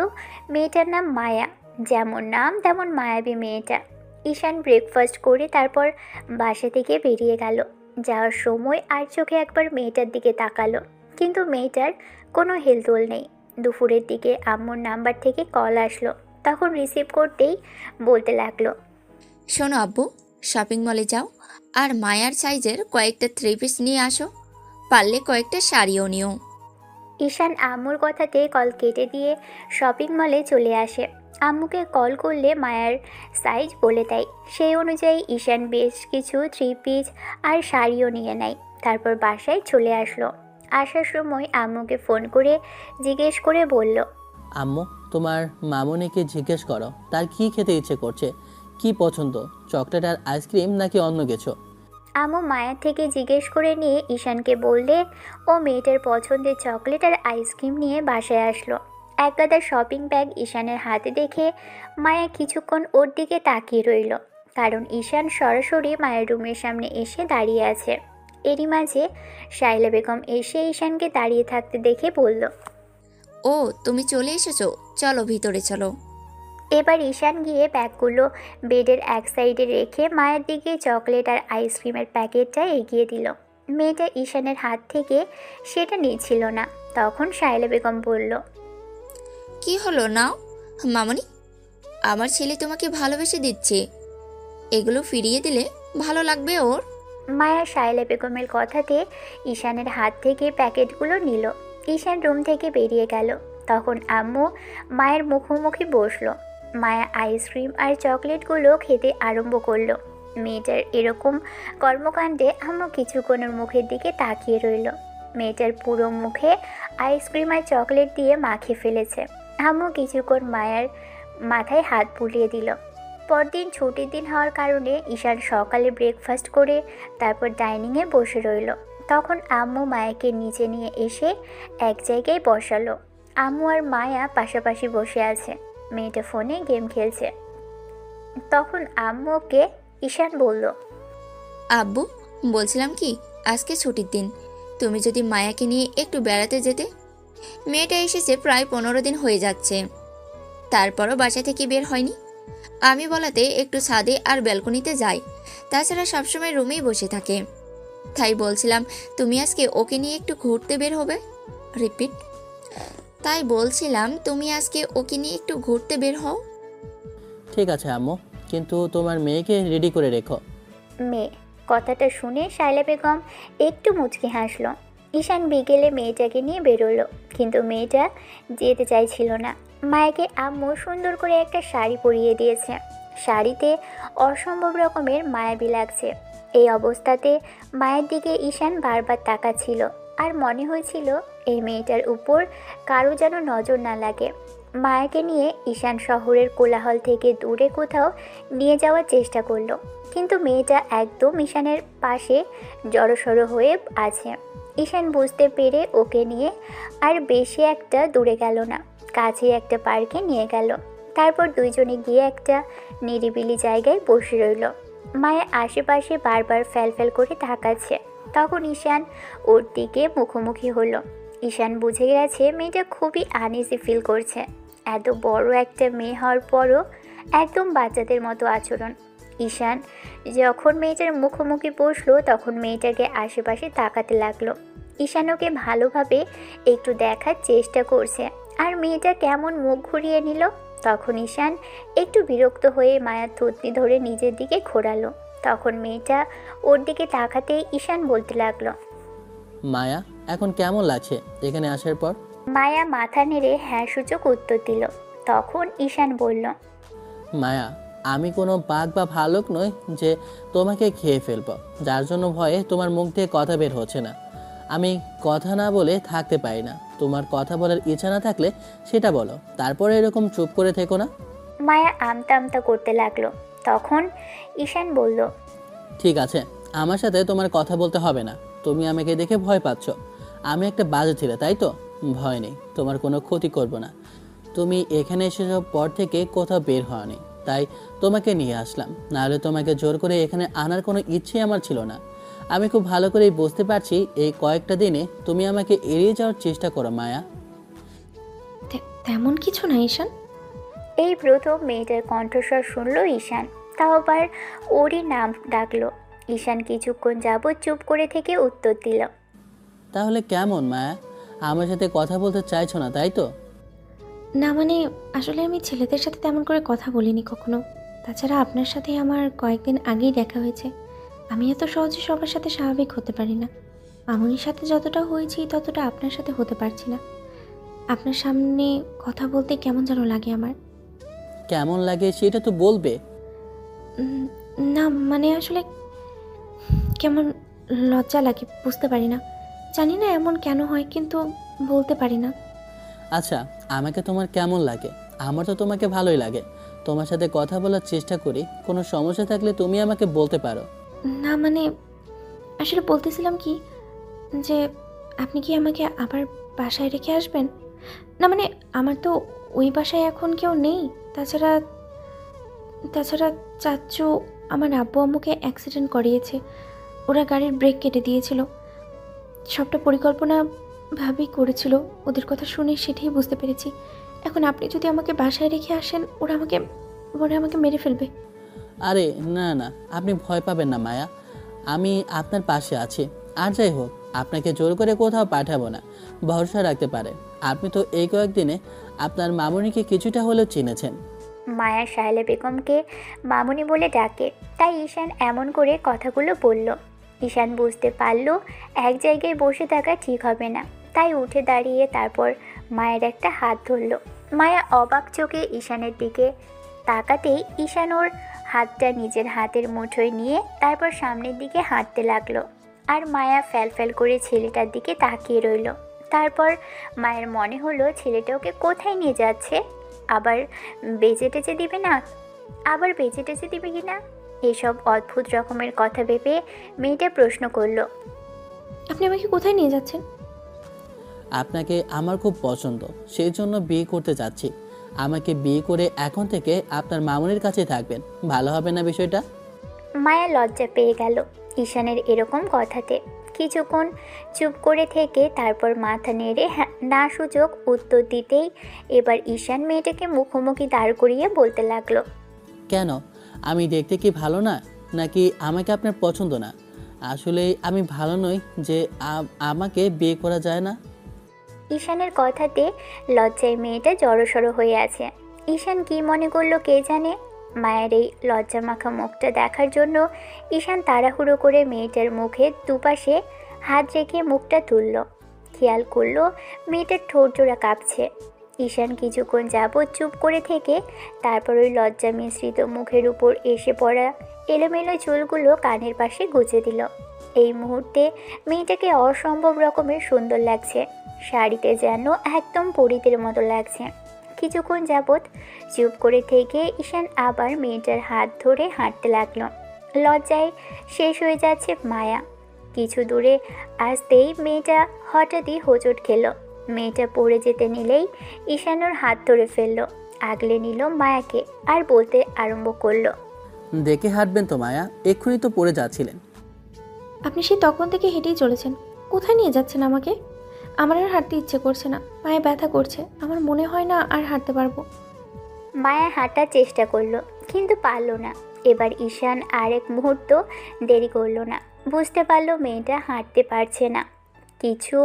মেয়েটার নাম মায়া। যেমন নাম তেমন মায়াবী মেয়েটা। ঈশান ব্রেকফাস্ট করে তারপর বাসা থেকে বেরিয়ে গেল। যাওয়ার সময় আর চোখে একবার মেয়েটার দিকে তাকালো, কিন্তু মেয়েটার কোনো হেলদোল নেই। দুপুরের দিকে আম্মুর নাম্বার থেকে কল আসলো। তখন রিসিভ করতেই বলতে লাগলো, শোনো আব্বু, শপিং মলে যাও আর মায়ার সাইজের কয়েকটা 3 পিস নিয়ে আসো। পারলে কয়েকটা শাড়িও নিও। ঈশান আম্মুর কথাতে কল কেটে দিয়ে শপিং মলে চলে আসে। আম্মুকে কল করলে মায়ার সাইজ বলে দেয়। সেই অনুযায়ী ঈশান বেশ কিছু 3 পিস আর শাড়িও নিয়ে নেয়। তারপর বাসায় চলে আসলো। আসার সময় আম্মুকে ফোন করে জিজ্ঞেস করে বলল, আম্মু, তোমার মামুনিকে জিজ্ঞেস করো তার কি খেতে ইচ্ছে করছে, কি পছন্দ, চকলেট আর আইসক্রিম নাকি অন্য কিছু। আম্মু মায়ের থেকে জিজ্ঞেস করে নিয়ে ঈশানকে বললে ও মেয়েটার পছন্দের চকলেট আর আইসক্রিম নিয়ে বাসায় আসলো। এক গাদা শপিং ব্যাগ ঈশানের হাতে দেখে মায়া কিছুক্ষণ ওর দিকে তাকিয়ে রইল, কারণ ঈশান সরাসরি মায়ের রুমের সামনে এসে দাঁড়িয়ে আছে। এরই মাঝে শাইলা বেগম এসে ঈশানকে দাঁড়িয়ে থাকতে দেখে বলল, ও তুমি চলে এসেছো, চলো ভিতরে চলো। এবার ঈশান গিয়ে ব্যাগগুলো বেডের এক সাইডে রেখে মায়ের দিকে চকলেট আর আইসক্রিমের প্যাকেটটা এগিয়ে দিল। মেয়েটা ঈশানের হাত থেকে সেটা নিচ্ছিল না। তখন শায়লা বেগম বলল, কি হলো নাও মামনি, আমার ছেলে তোমাকে ভালোবেসে দিচ্ছে, এগুলো ফিরিয়ে দিলে ভালো লাগবে ওর। মায়া শায়লা বেগমের কথাতে ঈশানের হাত থেকে প্যাকেটগুলো নিল। ঈশান রুম থেকে বেরিয়ে গেল। তখন আম্মু মায়ের মুখোমুখি বসলো। মায়া আইসক্রিম আর চকলেটগুলো খেতে আরম্ভ করলো। মেয়েটার এরকম কর্মকাণ্ডে আম্মু কিছুক্ষণের মুখের দিকে তাকিয়ে রইল। মেয়েটার পুরো মুখে আইসক্রিম আর চকলেট দিয়ে মাখিয়ে ফেলেছে। আম্মু কিছুক্ষণ মায়ের মাথায় হাত বুলিয়ে দিল। পরদিন ছুটির দিন হওয়ার কারণে ঈশান সকালে ব্রেকফাস্ট করে তারপর ডাইনিংয়ে বসে রইল। তখন আম্মু মায়াকে নিচে নিয়ে এসে এক জায়গায় বসালো। আম্মু আর মায়া পাশাপাশি বসে আছে। মেয়েটা ফোনে গেম খেলছে। তখন আম্মুকে ঈশান বলল, আব্বু বলছিলাম কি, আজকে ছুটির দিন, তুমি যদি মায়াকে নিয়ে একটু বেড়াতে যেতে। মেয়েটা এসেছে প্রায় 15 দিন হয়ে যাচ্ছে, তারপরও বাসা থেকে বের হয়নি। আমি বলাতে একটু ছাদে আর ব্যালকনিতে যাই, তাছাড়া সবসময় রুমেই বসে থাকে। তাই বলছিলাম তুমি আজকে ওকে নিয়ে একটু ঘুরতে বের হবে। রিপিট, তাই বলছিলাম তুমি আজকে ওকে নিয়ে একটু ঘুরতে বের হও। ঠিক আছে আম্মু, কিন্তু তোমার মেয়েকে রেডি করে রেখো। মেয়ে। কথাটা শুনে শায়লা বেগম একটু মুচকি হাসলো। ঈশান বিকেলে মেয়েটাকে নিয়ে বেরোলো, কিন্তু মেয়েটা যেতে চাইছিল না। মায়াকে আম্মু সুন্দর করে একটা শাড়ি পরিয়ে দিয়েছে। শাড়িতে অসম্ভব রকমের মায়াবী লাগছে। এই অবস্থাতে মায়ের দিকে ঈশান বারবার তাকাচ্ছিল, আর মনে হয়েছিল এই মেয়েটার উপর কারো যেন নজর না লাগে। মায়াকে নিয়ে ঈশান শহরের কোলাহল থেকে দূরে কোথাও নিয়ে যাওয়ার চেষ্টা করলো, কিন্তু মেয়েটা একদম ঈশানের পাশে জড়সড় হয়ে আছে। ঈশান বুঝতে পেরে ওকে নিয়ে আর বেশি একটা দূরে গেল না, কাছে একটা পার্কে নিয়ে গেল। তারপর দুইজনে গিয়ে একটা নিরিবিলি জায়গায় বসে রইল। মায়া আশেপাশে বারবার ফ্যালফ্যাল করে তাকাচ্ছে। তখন ঈশান ওর দিকে মুখোমুখি হলো। ঈশান বুঝে গেছে মেয়েটা খুবই আনইজি ফিল করছে। এত বড় একটা মেয়ে হওয়ার পরও একদম বাচ্চাদের মতো আচরণ। ঈশান যখন মেয়েটার মুখোমুখি বসলো তখন মেয়েটাকে আশেপাশে তাকাতে লাগলো। ঈশান ওকে ভালোভাবে একটু দেখার চেষ্টা করছে, আর মেয়েটা কেমন মুখ ঘুরিয়ে নিল। তখন ঈশান একটু বিরক্ত হয়ে মায়ার থুতনি ধরে নিজের দিকে ঘোরালো। তখন মেয়েটা ওর দিকে তাকাতেই ঈশান বলতে লাগলো, মায়া, এখন কেমন লাগছে এখানে আসার পর? মায়া মাথা নেড়ে হ্যাঁ সূচক উত্তর দিল। তখন ঈশান বলল, মায়া, আমি কোনো বাঘ বা ভালুক নই যে তোমাকে খেয়ে ফেলবো, যার জন্য ভয়ে তোমার মুখ দিয়ে কথা বের হচ্ছে না। আমি কথা না বলে থাকতে পারি না। তোমার কথা বলার ইচ্ছা না থাকলে সেটা বলো, তারপরে এরকম চুপ করে থেকো না। মায়া আমতা আমতা করতে লাগলো। তখন ঈশান বলল, ঠিক আছে, আমার সাথে তোমার কথা বলতে হবে না। তুমি আমাকে দেখে ভয় পাচ্ছ। আমি একটা বাজে ছেলে, তাই তো? ভয় নেই, তোমার কোনো ক্ষতি করব না। তুমি এখানে এসে যাওয়ার পর থেকে কোথাও বের হওনি, তাই তোমাকে নিয়ে আসলাম। নাহলে তোমাকে জোর করে এখানে আনার কোনো ইচ্ছে আমার ছিল না। আমি খুব ভালো করেই বুঝতে পারছি এই কয়েকটা দিনে তুমি আমাকে এড়িয়ে যাওয়ার চেষ্টা করো মায়া। তেমন কিছু না ঈশান। এই প্রথম মেয়েটার কণ্ঠস্বর শুনল ঈশান, তাও আবার ওরই নাম ডাকলো। ঈশান কিছুক্ষণ যাবৎ চুপ করে থেকে উত্তর দিল, তাহলে কেমন মায়া, আমার সাথে কথা বলতে চাইছো না তাই তো? না মানে আসলে আমি ছেলেদের সাথে তেমন করে কথা বলিনি কখনো। তাছাড়া আপনার সাথে আমার কয়েকদিন আগেই দেখা হয়েছে। আমি এত সহজে সবার সাথে স্বাভাবিক হতে পারি না। মামুনির সাথে যতটা হয়েছি ততটা আপনার সাথে হতে পারছি না। আপনার সামনে কথা বলতে কেমন যেন লাগে আমার। কেমন লাগে সেটা তো বলবে। উম, না মানে আসলে কেমন লজ্জা লাগে, বুঝতে পারি না। জানি না এমন কেন হয়, কিন্তু বলতে পারি না। আচ্ছা, আমাকে তোমার কেমন লাগে? আমার তো তোমাকে ভালোই লাগে। তোমার সাথে কথা বলার চেষ্টা করি, কোনো সমস্যা থাকলে তুমি আমাকে বলতে পারো। না মানে আসলে বলতেছিলাম কি, যে আপনি কি আমাকে আবার বাসায় রেখে আসবেন? না মানে আমার তো ওই বাসায় এখন কেউ নেই। তাছাড়া তাছাড়া চাচ্চু আমার আব্বু আম্মুকে অ্যাক্সিডেন্ট করিয়েছে। ওরা গাড়ির ব্রেক কেটে দিয়েছিল। সবটা পরিকল্পনা ভাবি করেছিল, ওদের কথা শুনে সেটাই বুঝতে পেরেছি। এখন আপনি যদি আমাকে বাসায় রেখে আসেন, ওরা আমাকে মেরে ফেলবে। আরে না না, আপনি ভয় পাবেন না মায়া, আমি আপনার পাশে আছি। আর যাই হোক, আপনাকে জোর করে কোথাও পাঠাবো না, ভরসা রাখতে পারেন। আপনি তো এই কয়েকদিনে আপনার মামুনিকে কিছুটা হলেও চিনেছেন। মায়া সাহেলা বেগমকে মামুনি বলে ডাকে, তাই ঈশান এমন করে কথাগুলো বলল। ঈশান বুঝতে পারল এক জায়গায় বসে থাকা ঠিক হবে না, তাই উঠে দাঁড়িয়ে তারপর মায়ের একটা হাত ধরল। মায়া অবাক চোখে ঈশানের দিকে তাকাতেই ঈশান ওর হাতটা নিজের হাতের মুঠোয় নিয়ে তারপর সামনের দিকে হাঁটতে লাগলো। আর মায়া ফ্যাল করে ছেলেটার দিকে তাকিয়ে রইল। তারপর মায়ের মনে হলো ছেলেটা ওকে কোথায় নিয়ে যাচ্ছে, আবার বেঁচে টেচে দিবে না, আবার বেঁচে টেচে দিবে কি না, এসব অদ্ভুত রকমের কথা ভেবে মেয়েটা প্রশ্ন করলো। আপনি আমাকে কোথায় নিয়ে যাচ্ছেন? আপনাকে আমার খুব পছন্দ, সেই জন্য বিয়ে করতে চাচ্ছি। আমাকে বিয়ে করে এখন থেকে আপনার মামুনির কাছে থাকবেন, ভালো হবে না বিষয়টা? মায়া লজ্জা পেয়ে গেল ঈশানের এরকম কথাতে। কিছুক্ষণ চুপ করে থেকে তারপর মাথা নেড়ে না সুযোগ উত্তর দিতেই এবার ঈশান মেয়েটাকে মুখোমুখি দাঁড় করিয়ে বলতে লাগলো। কেন, আমি দেখতে কি ভালো না, নাকি আমাকে আপনার পছন্দ না? আসলে আমি ভালো নই যে আমাকে বিয়ে করা যায় না? ঈশানের কথাতে লজ্জায় মেয়েটা জড়সড় হয়ে আছে। ঈশান কি মনে করলো কে জানে। মায়ের এই লজ্জামাখা মুখটা দেখার জন্য ঈশান তাড়াহুড়ো করে মেয়েটার মুখে দুপাশে হাত রেখে মুখটা তুলল। খেয়াল করলো মেয়েটার ঠোঁট জোড়া কাঁপছে। ঈশান কিছুক্ষণ যাবৎ চুপ করে থেকে তারপর ওই লজ্জা মিশ্রিত মুখের উপর এসে পড়া এলোমেলো চুলগুলো কানের পাশে গুজে দিল। এই মুহূর্তে মেয়েটাকে অসম্ভব রকমের সুন্দর লাগছে, শাড়িতে যেন একদম পরীদের মতো লাগছে। কিছুক্ষণ যাবৎ চুপ করে থেকে ঈশান আবার মেয়েটার হাত ধরে হাঁটতে লাগলো। লজ্জায় শেষ হয়ে যাচ্ছে মায়া। কিছু দূরে আসতেই মেয়েটা হঠাৎই হোঁচট খেলো। মেয়েটা পড়ে যেতে নিলেই ঈশান ওর হাত ধরে ফেললো, আগলে নিল মায়াকে আর বলতে আরম্ভ করলো। দেখে হাঁটবেন তো মায়া, এক্ষুনি তো পড়ে যাচ্ছিলেন। আপনি সেই তখন থেকে হেঁটেই চলেছেন, কোথায় নিয়ে যাচ্ছেন আমাকে? আমার আর হাঁটতে ইচ্ছে করছে না, পায়ে ব্যথা করছে, আমার মনে হয় না আর হাঁটতে পারবো। মায়া হাঁটার চেষ্টা করলো কিন্তু পারলো না। এবার ঈশান আরেক মুহূর্ত দেরি করলো না, বুঝতে পারলো মেয়েটা হাঁটতে পারছে না। কিছু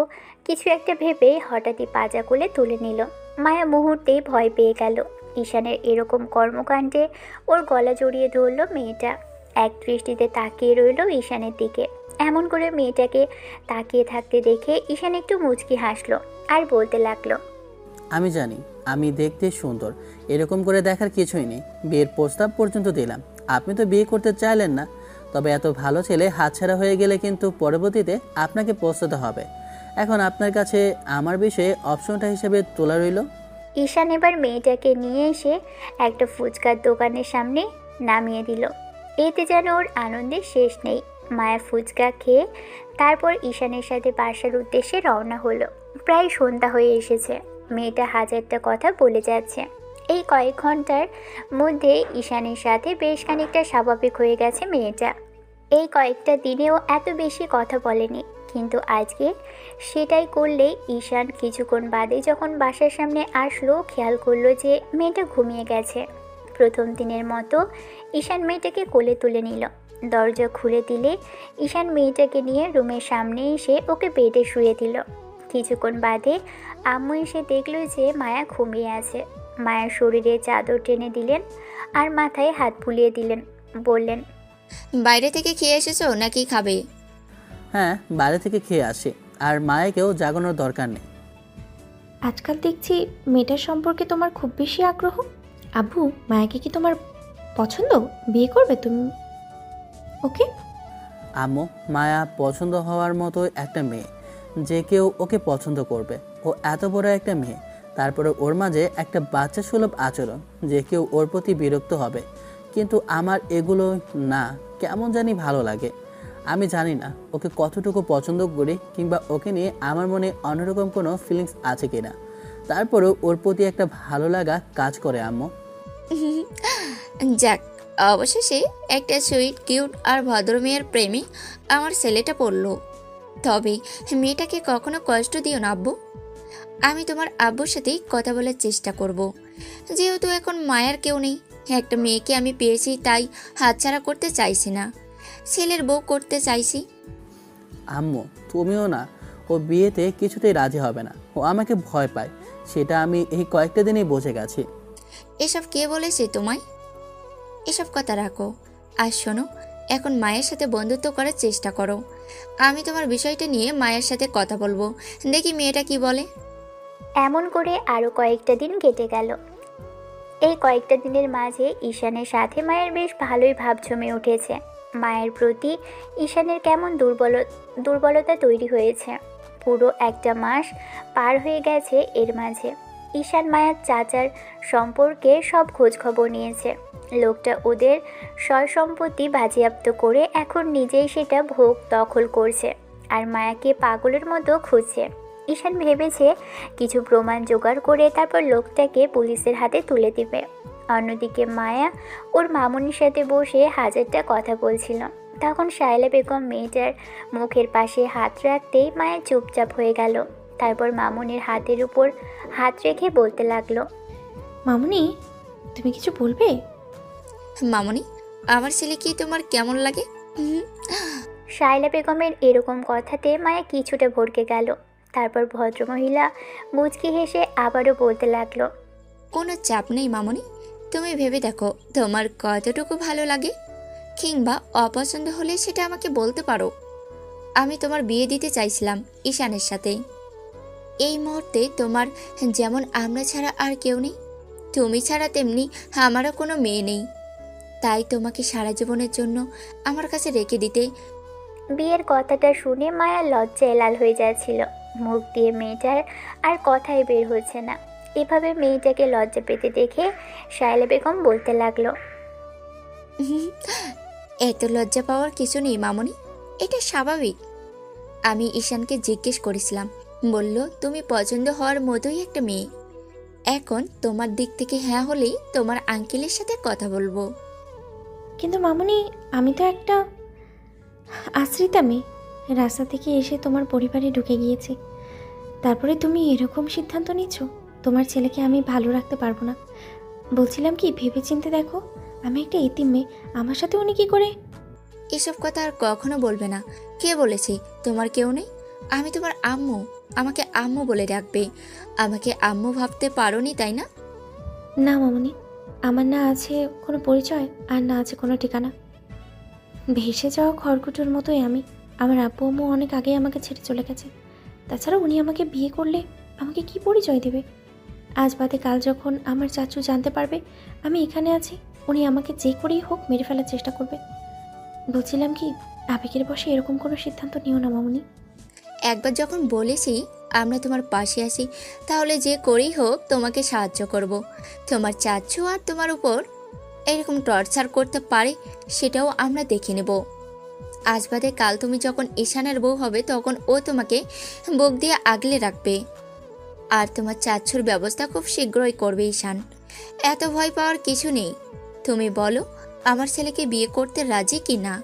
কিছু একটা ভেবে হঠাৎই পাজা কোলে তুলে নিল। মায়া মুহূর্তেই ভয় পেয়ে গেল। ঈশানের এরকম কর্মকাণ্ডে ওর গলা জড়িয়ে ধরল মেয়েটা। এক দৃষ্টিতে তাকিয়ে রইল ঈশানের দিকে। এমন করে মেয়েটাকে তাকিয়ে থাকতে দেখে ঈশান একটু মুচকি হাসলো আর বলতে লাগলো। আমি জানি আমি দেখতে সুন্দর, এরকম করে দেখার কিছুই নেই। বিয়ের প্রস্তাব পর্যন্ত দিলাম, আপনি তো বিয়ে করতে চাইলেন না। তবে এত ভালো ছেলে হাতছাড়া হয়ে গেলে কিন্তু পরবর্তীতে আপনাকে পস্তাতে হবে। এখন আপনার কাছে আমার বিষয়ে অপশনটা হিসেবে তোলা রইল। ঈশান এবার মেয়েটাকে নিয়ে এসে একটা ফুচকার দোকানের সামনে নামিয়ে দিল। এতে যেন ওর আনন্দের শেষ নেই। মায়া ফুচকা খেয়ে তারপর ঈশানের সাথে বাসার উদ্দেশ্যে রওনা হলো। প্রায় সন্ধ্যা হয়ে এসেছে। মেয়েটা হাজারটা কথা বলে যাচ্ছে। এই কয়েক ঘন্টার মধ্যে ঈশানের সাথে বেশ খানিকটা স্বাভাবিক হয়ে গেছে মেয়েটা। এই কয়েকটা দিনেও এত বেশি কথা বলেনি, কিন্তু আজকে সেটাই করলে ঈশান কিছুক্ষণ বাদে যখন বাসার সামনে আসলো খেয়াল করলো যে মেয়েটা ঘুমিয়ে গেছে। প্রথম দিনের মতো ঈশান মেয়েটাকে কোলে তুলে নিল। দরজা খুলে দিলে ঈশান মেয়েটাকে নিয়ে রুমের সামনে এসে ওকে বেডে শুয়ে দিল। কিছুক্ষণ বাদে আম্মু এসে দেখলো যে মায়া ঘুমিয়ে আছে। মায়ের শরীরে চাদর টেনে দিলেন আর মাথায় হাত বুলিয়ে দিলেন, বললেন, বাইরে থেকে খেয়ে এসেছো নাকি খাবে? হ্যাঁ, বাইরে থেকে খেয়ে আসি, আর মায়াকেও জাগানোর দরকার নেই। আজকাল দেখছি মেয়েটার সম্পর্কে তোমার খুব বেশি আগ্রহ। আব্বু, মায়াকে কি তোমার পছন্দ? বিয়ে করবে তুমি ওকে? আম্মু, মায়া পছন্দ হওয়ার মতো একটা মেয়ে, যে কেউ ওকে পছন্দ করবে। ও এত বড় একটা মেয়ে, তারপরে ওর মাঝে একটা বাচ্চা সুলভ আচরণ, যে কেউ ওর প্রতি বিরক্ত হবে। কিন্তু আমার এগুলো না, কেমন জানি ভালো লাগে। আমি জানি না ওকে কতটুকু পছন্দ করি, কিংবা ওকে নিয়ে আমার মনে অন্যরকম কোনো ফিলিংস আছে কিনা। তারপরেও ওর প্রতি একটা ভালো লাগা কাজ করে আম্মু। যাক, অবশেষে একটা সুইট কিউট আর ভদ্র মেয়ের প্রেমে আমার ছেলেটা পড়লো। তবে মেয়েটাকে কখনো কষ্ট দিও না আব্বু। আমি তোমার আব্বুর সাথেই কথা বলার চেষ্টা করব। যেহেতু এখন মায়ের কেউ নেই, একটা মেয়েকে আমি পেয়েছি, তাই হাতছাড়া করতে চাইছি না, ছেলের বউ করতে চাইছি। আম্মু তুমিও না, ও বিয়েতে কিছুতেই রাজি হবে না, ও আমাকে ভয় পায়, সেটা আমি এই কয়েকটা দিনেই বুঝে গেছি। এসব কে বলেছে তোমায়? এসব কথা রাখো, আর শোনো, এখন মায়ের সাথে বন্ধুত্ব করার চেষ্টা করো। আমি তোমার বিষয়টা নিয়ে মায়ের সাথে কথা বলবো, দেখি মেয়েটা কি বলে। এমন করে আরও কয়েকটা দিন কেটে গেল। এই কয়েকটা দিনের মাঝে ঈশানের সাথে মায়ের বেশ ভালোই ভাব জমে উঠেছে। মায়ের প্রতি ঈশানের কেমন দুর্বলতা তৈরি হয়েছে। পুরো একটা মাস পার হয়ে গেছে এর মাঝে। ঈশান মায়ের চাচার সম্পর্কে সব খোঁজখবর নিয়েছে। লোকটা ওদের সয় সম্পত্তি বাজেয়াপ্ত করে এখন নিজেই সেটা ভোগ দখল করছে আর মায়াকে পাগলের মতো খুঁজছে। ঈশান ভেবেছে কিছু প্রমাণ জোগাড় করে তারপর লোকটাকে পুলিশের হাতে তুলে দিবে। অন্যদিকে মায়া ওর মামুনির সাথে বসে হাজারটা কথা বলছিল। তখন শায়লা বেগম মেয়েটার মুখের পাশে হাত রাখতেই মায়া চুপচাপ হয়ে গেল। তারপর মামুনির হাতের উপর হাত রেখে বলতে লাগলো, মামুনি, তুমি কিছু বলবে? মামনি, আমার ছেলে কি তোমার কেমন লাগে? শায়লা বেগমের এরকম কথাতে মায়া কিছুটা ভড়কে গেল। তারপর ভদ্রমহিলা মুচকি হেসে আবারও বলতে লাগলো, কোনো চাপ নেই মামনি, তুমি ভেবে দেখো তোমার কতটুকু ভালো লাগে, কিংবা অপছন্দ হলে সেটা আমাকে বলতে পারো। আমি তোমার বিয়ে দিতে চাইছিলাম ঈশানের সাথে। এই মুহূর্তে তোমার যেমন আমরা ছাড়া আর কেউ নেই, তুমি ছাড়া তেমনি আমারও কোনো মেয়ে নেই, তাই তোমাকে সারা জীবনের জন্য আমার কাছে রেখে দিতে। বিয়ের কথাটা শুনে মায়া লজ্জায় লাল হয়ে যাচ্ছিল। মুখ দিয়ে মেয়েটার আর কথাই বের হচ্ছে না। এভাবে মেয়েটাকে লজ্জা পেতে দেখে শায়লা বেগম বলতে লাগলো, এত লজ্জা পাওয়ার কিছু নেই মামনি, এটা স্বাভাবিক। আমি ঈশানকে জিজ্ঞেস করেছিলাম, বলল তুমি পছন্দ হওয়ার মতোই একটা মেয়ে। এখন তোমার দিক থেকে হ্যাঁ হলেই তোমার আঙ্কেলের সাথে কথা বলবো। কিন্তু মামুনি, আমি তো একটা আশ্রিতা মেয়ে, রাস্তা থেকে এসে তোমার পরিবারে ঢুকে গিয়েছি, তারপরে তুমি এরকম সিদ্ধান্ত নিচ্ছ? তোমার ছেলেকে আমি ভালো রাখতে পারবো না। বলছিলাম কি, ভেবেচিন্তে দেখো, আমি একটা এতিম মেয়ে, আমার সাথে উনি কী করে? এসব কথা আর কখনো বলবে না। কে বলেছে তোমার কেউ নেই? আমি তোমার আম্মু, আমাকে আম্মু বলে ডাকবে। আমাকে আম্মু ভাবতে পারোনি, তাই না? না মামুনি, আমার না আছে কোনো পরিচয় আর না আছে কোনো ঠিকানা। ভেসে যাওয়া খড়কুটোর মতোই আমি। আমার আব্বু আম্মু অনেক আগেই আমাকে ছেড়ে চলে গেছে। তাছাড়া উনি আমাকে বিয়ে করলে আমাকে কি পরিচয় দেবে? আজ বাদে কাল যখন আমার চাচু জানতে পারবে আমি এখানে আছি, উনি আমাকে যে করেই হোক মেরে ফেলার চেষ্টা করবে। বলছিলাম কি, আবেগের বশে এরকম কোনো সিদ্ধান্ত নিও না মামুনি। একবার যখন বলেছি আমরা তোমার পাশে আছি, তাহলে যে করেই হোক তোমাকে সাহায্য করব। তোমার চাচু আর তোমার উপর এরকম টর্চার করতে পারে সেটাও আমরা দেখে নেব। আজ বাদে কাল তুমি যখন ঈশানের বউ হবে তখন ও তোমাকে বুক দিয়ে আগলে রাখবে। আর তোমার চাচুর ব্যবস্থা খুব শীঘ্রই করবে ঈশান। এত ভয় পাওয়ার কিছু নেই। তুমি বলো আমার ছেলেকে বিয়ে করতে রাজি কি না?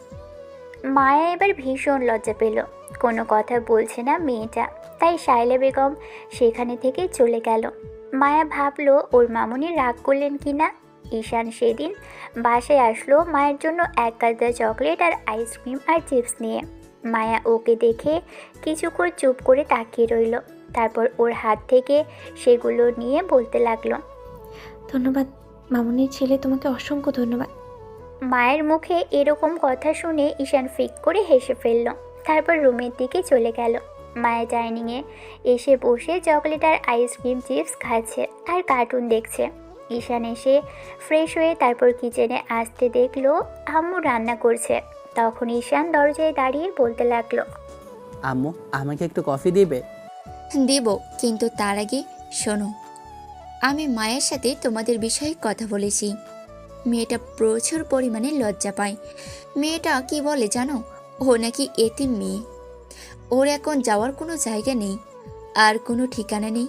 মায়া এবার ভীষণ লজ্জা পেল। কোনো কথা বলছে না মেয়েটা, তাই শায়লা বেগম সেখানে থেকে চলে গেল। মায়া ভাবলো ওর মামুনি রাগ করলেন কি না। ঈশান সেদিন বাসায় আসলো মায়ের জন্য এক গাদা চকলেট আর আইসক্রিম আর চিপস নিয়ে। মায়া ওকে দেখে কিছুক্ষণ চুপ করে তাকিয়ে রইল। তারপর ওর হাত থেকে সেগুলো নিয়ে বলতে লাগলো, ধন্যবাদ মামুনির ছেলে, তোমাকে অসংখ্য ধন্যবাদ। মায়ের মুখে এরকম কথা শুনে ঈশান ফিক করে হেসে ফেলল। তারপর রুমের দিকে চলে গেল। মায়া ডাইনিংয়ে এসে বসে চকলেট আর আইসক্রিম চিপস খাচ্ছে আর কার্টুন দেখছে। ঈশান এসে ফ্রেশ হয়ে তারপর কিচেনে আসতে দেখলো আম্মু রান্না করছে। তখন ঈশান দরজায় দাঁড়িয়ে বলতে লাগলো, আম্মু আমাকে একটু কফি দিবে? দেব, কিন্তু তার আগে শোনো, আমি মায়ের সাথে তোমাদের বিষয়ে কথা বলেছি। মেয়েটা প্রচুর পরিমাণে লজ্জা পায়। মেয়েটা কি বলে জানো? ও নাকি এতিম মেয়ে, ওর এখন যাওয়ার কোনো জায়গা নেই আর কোনো ঠিকানা নেই,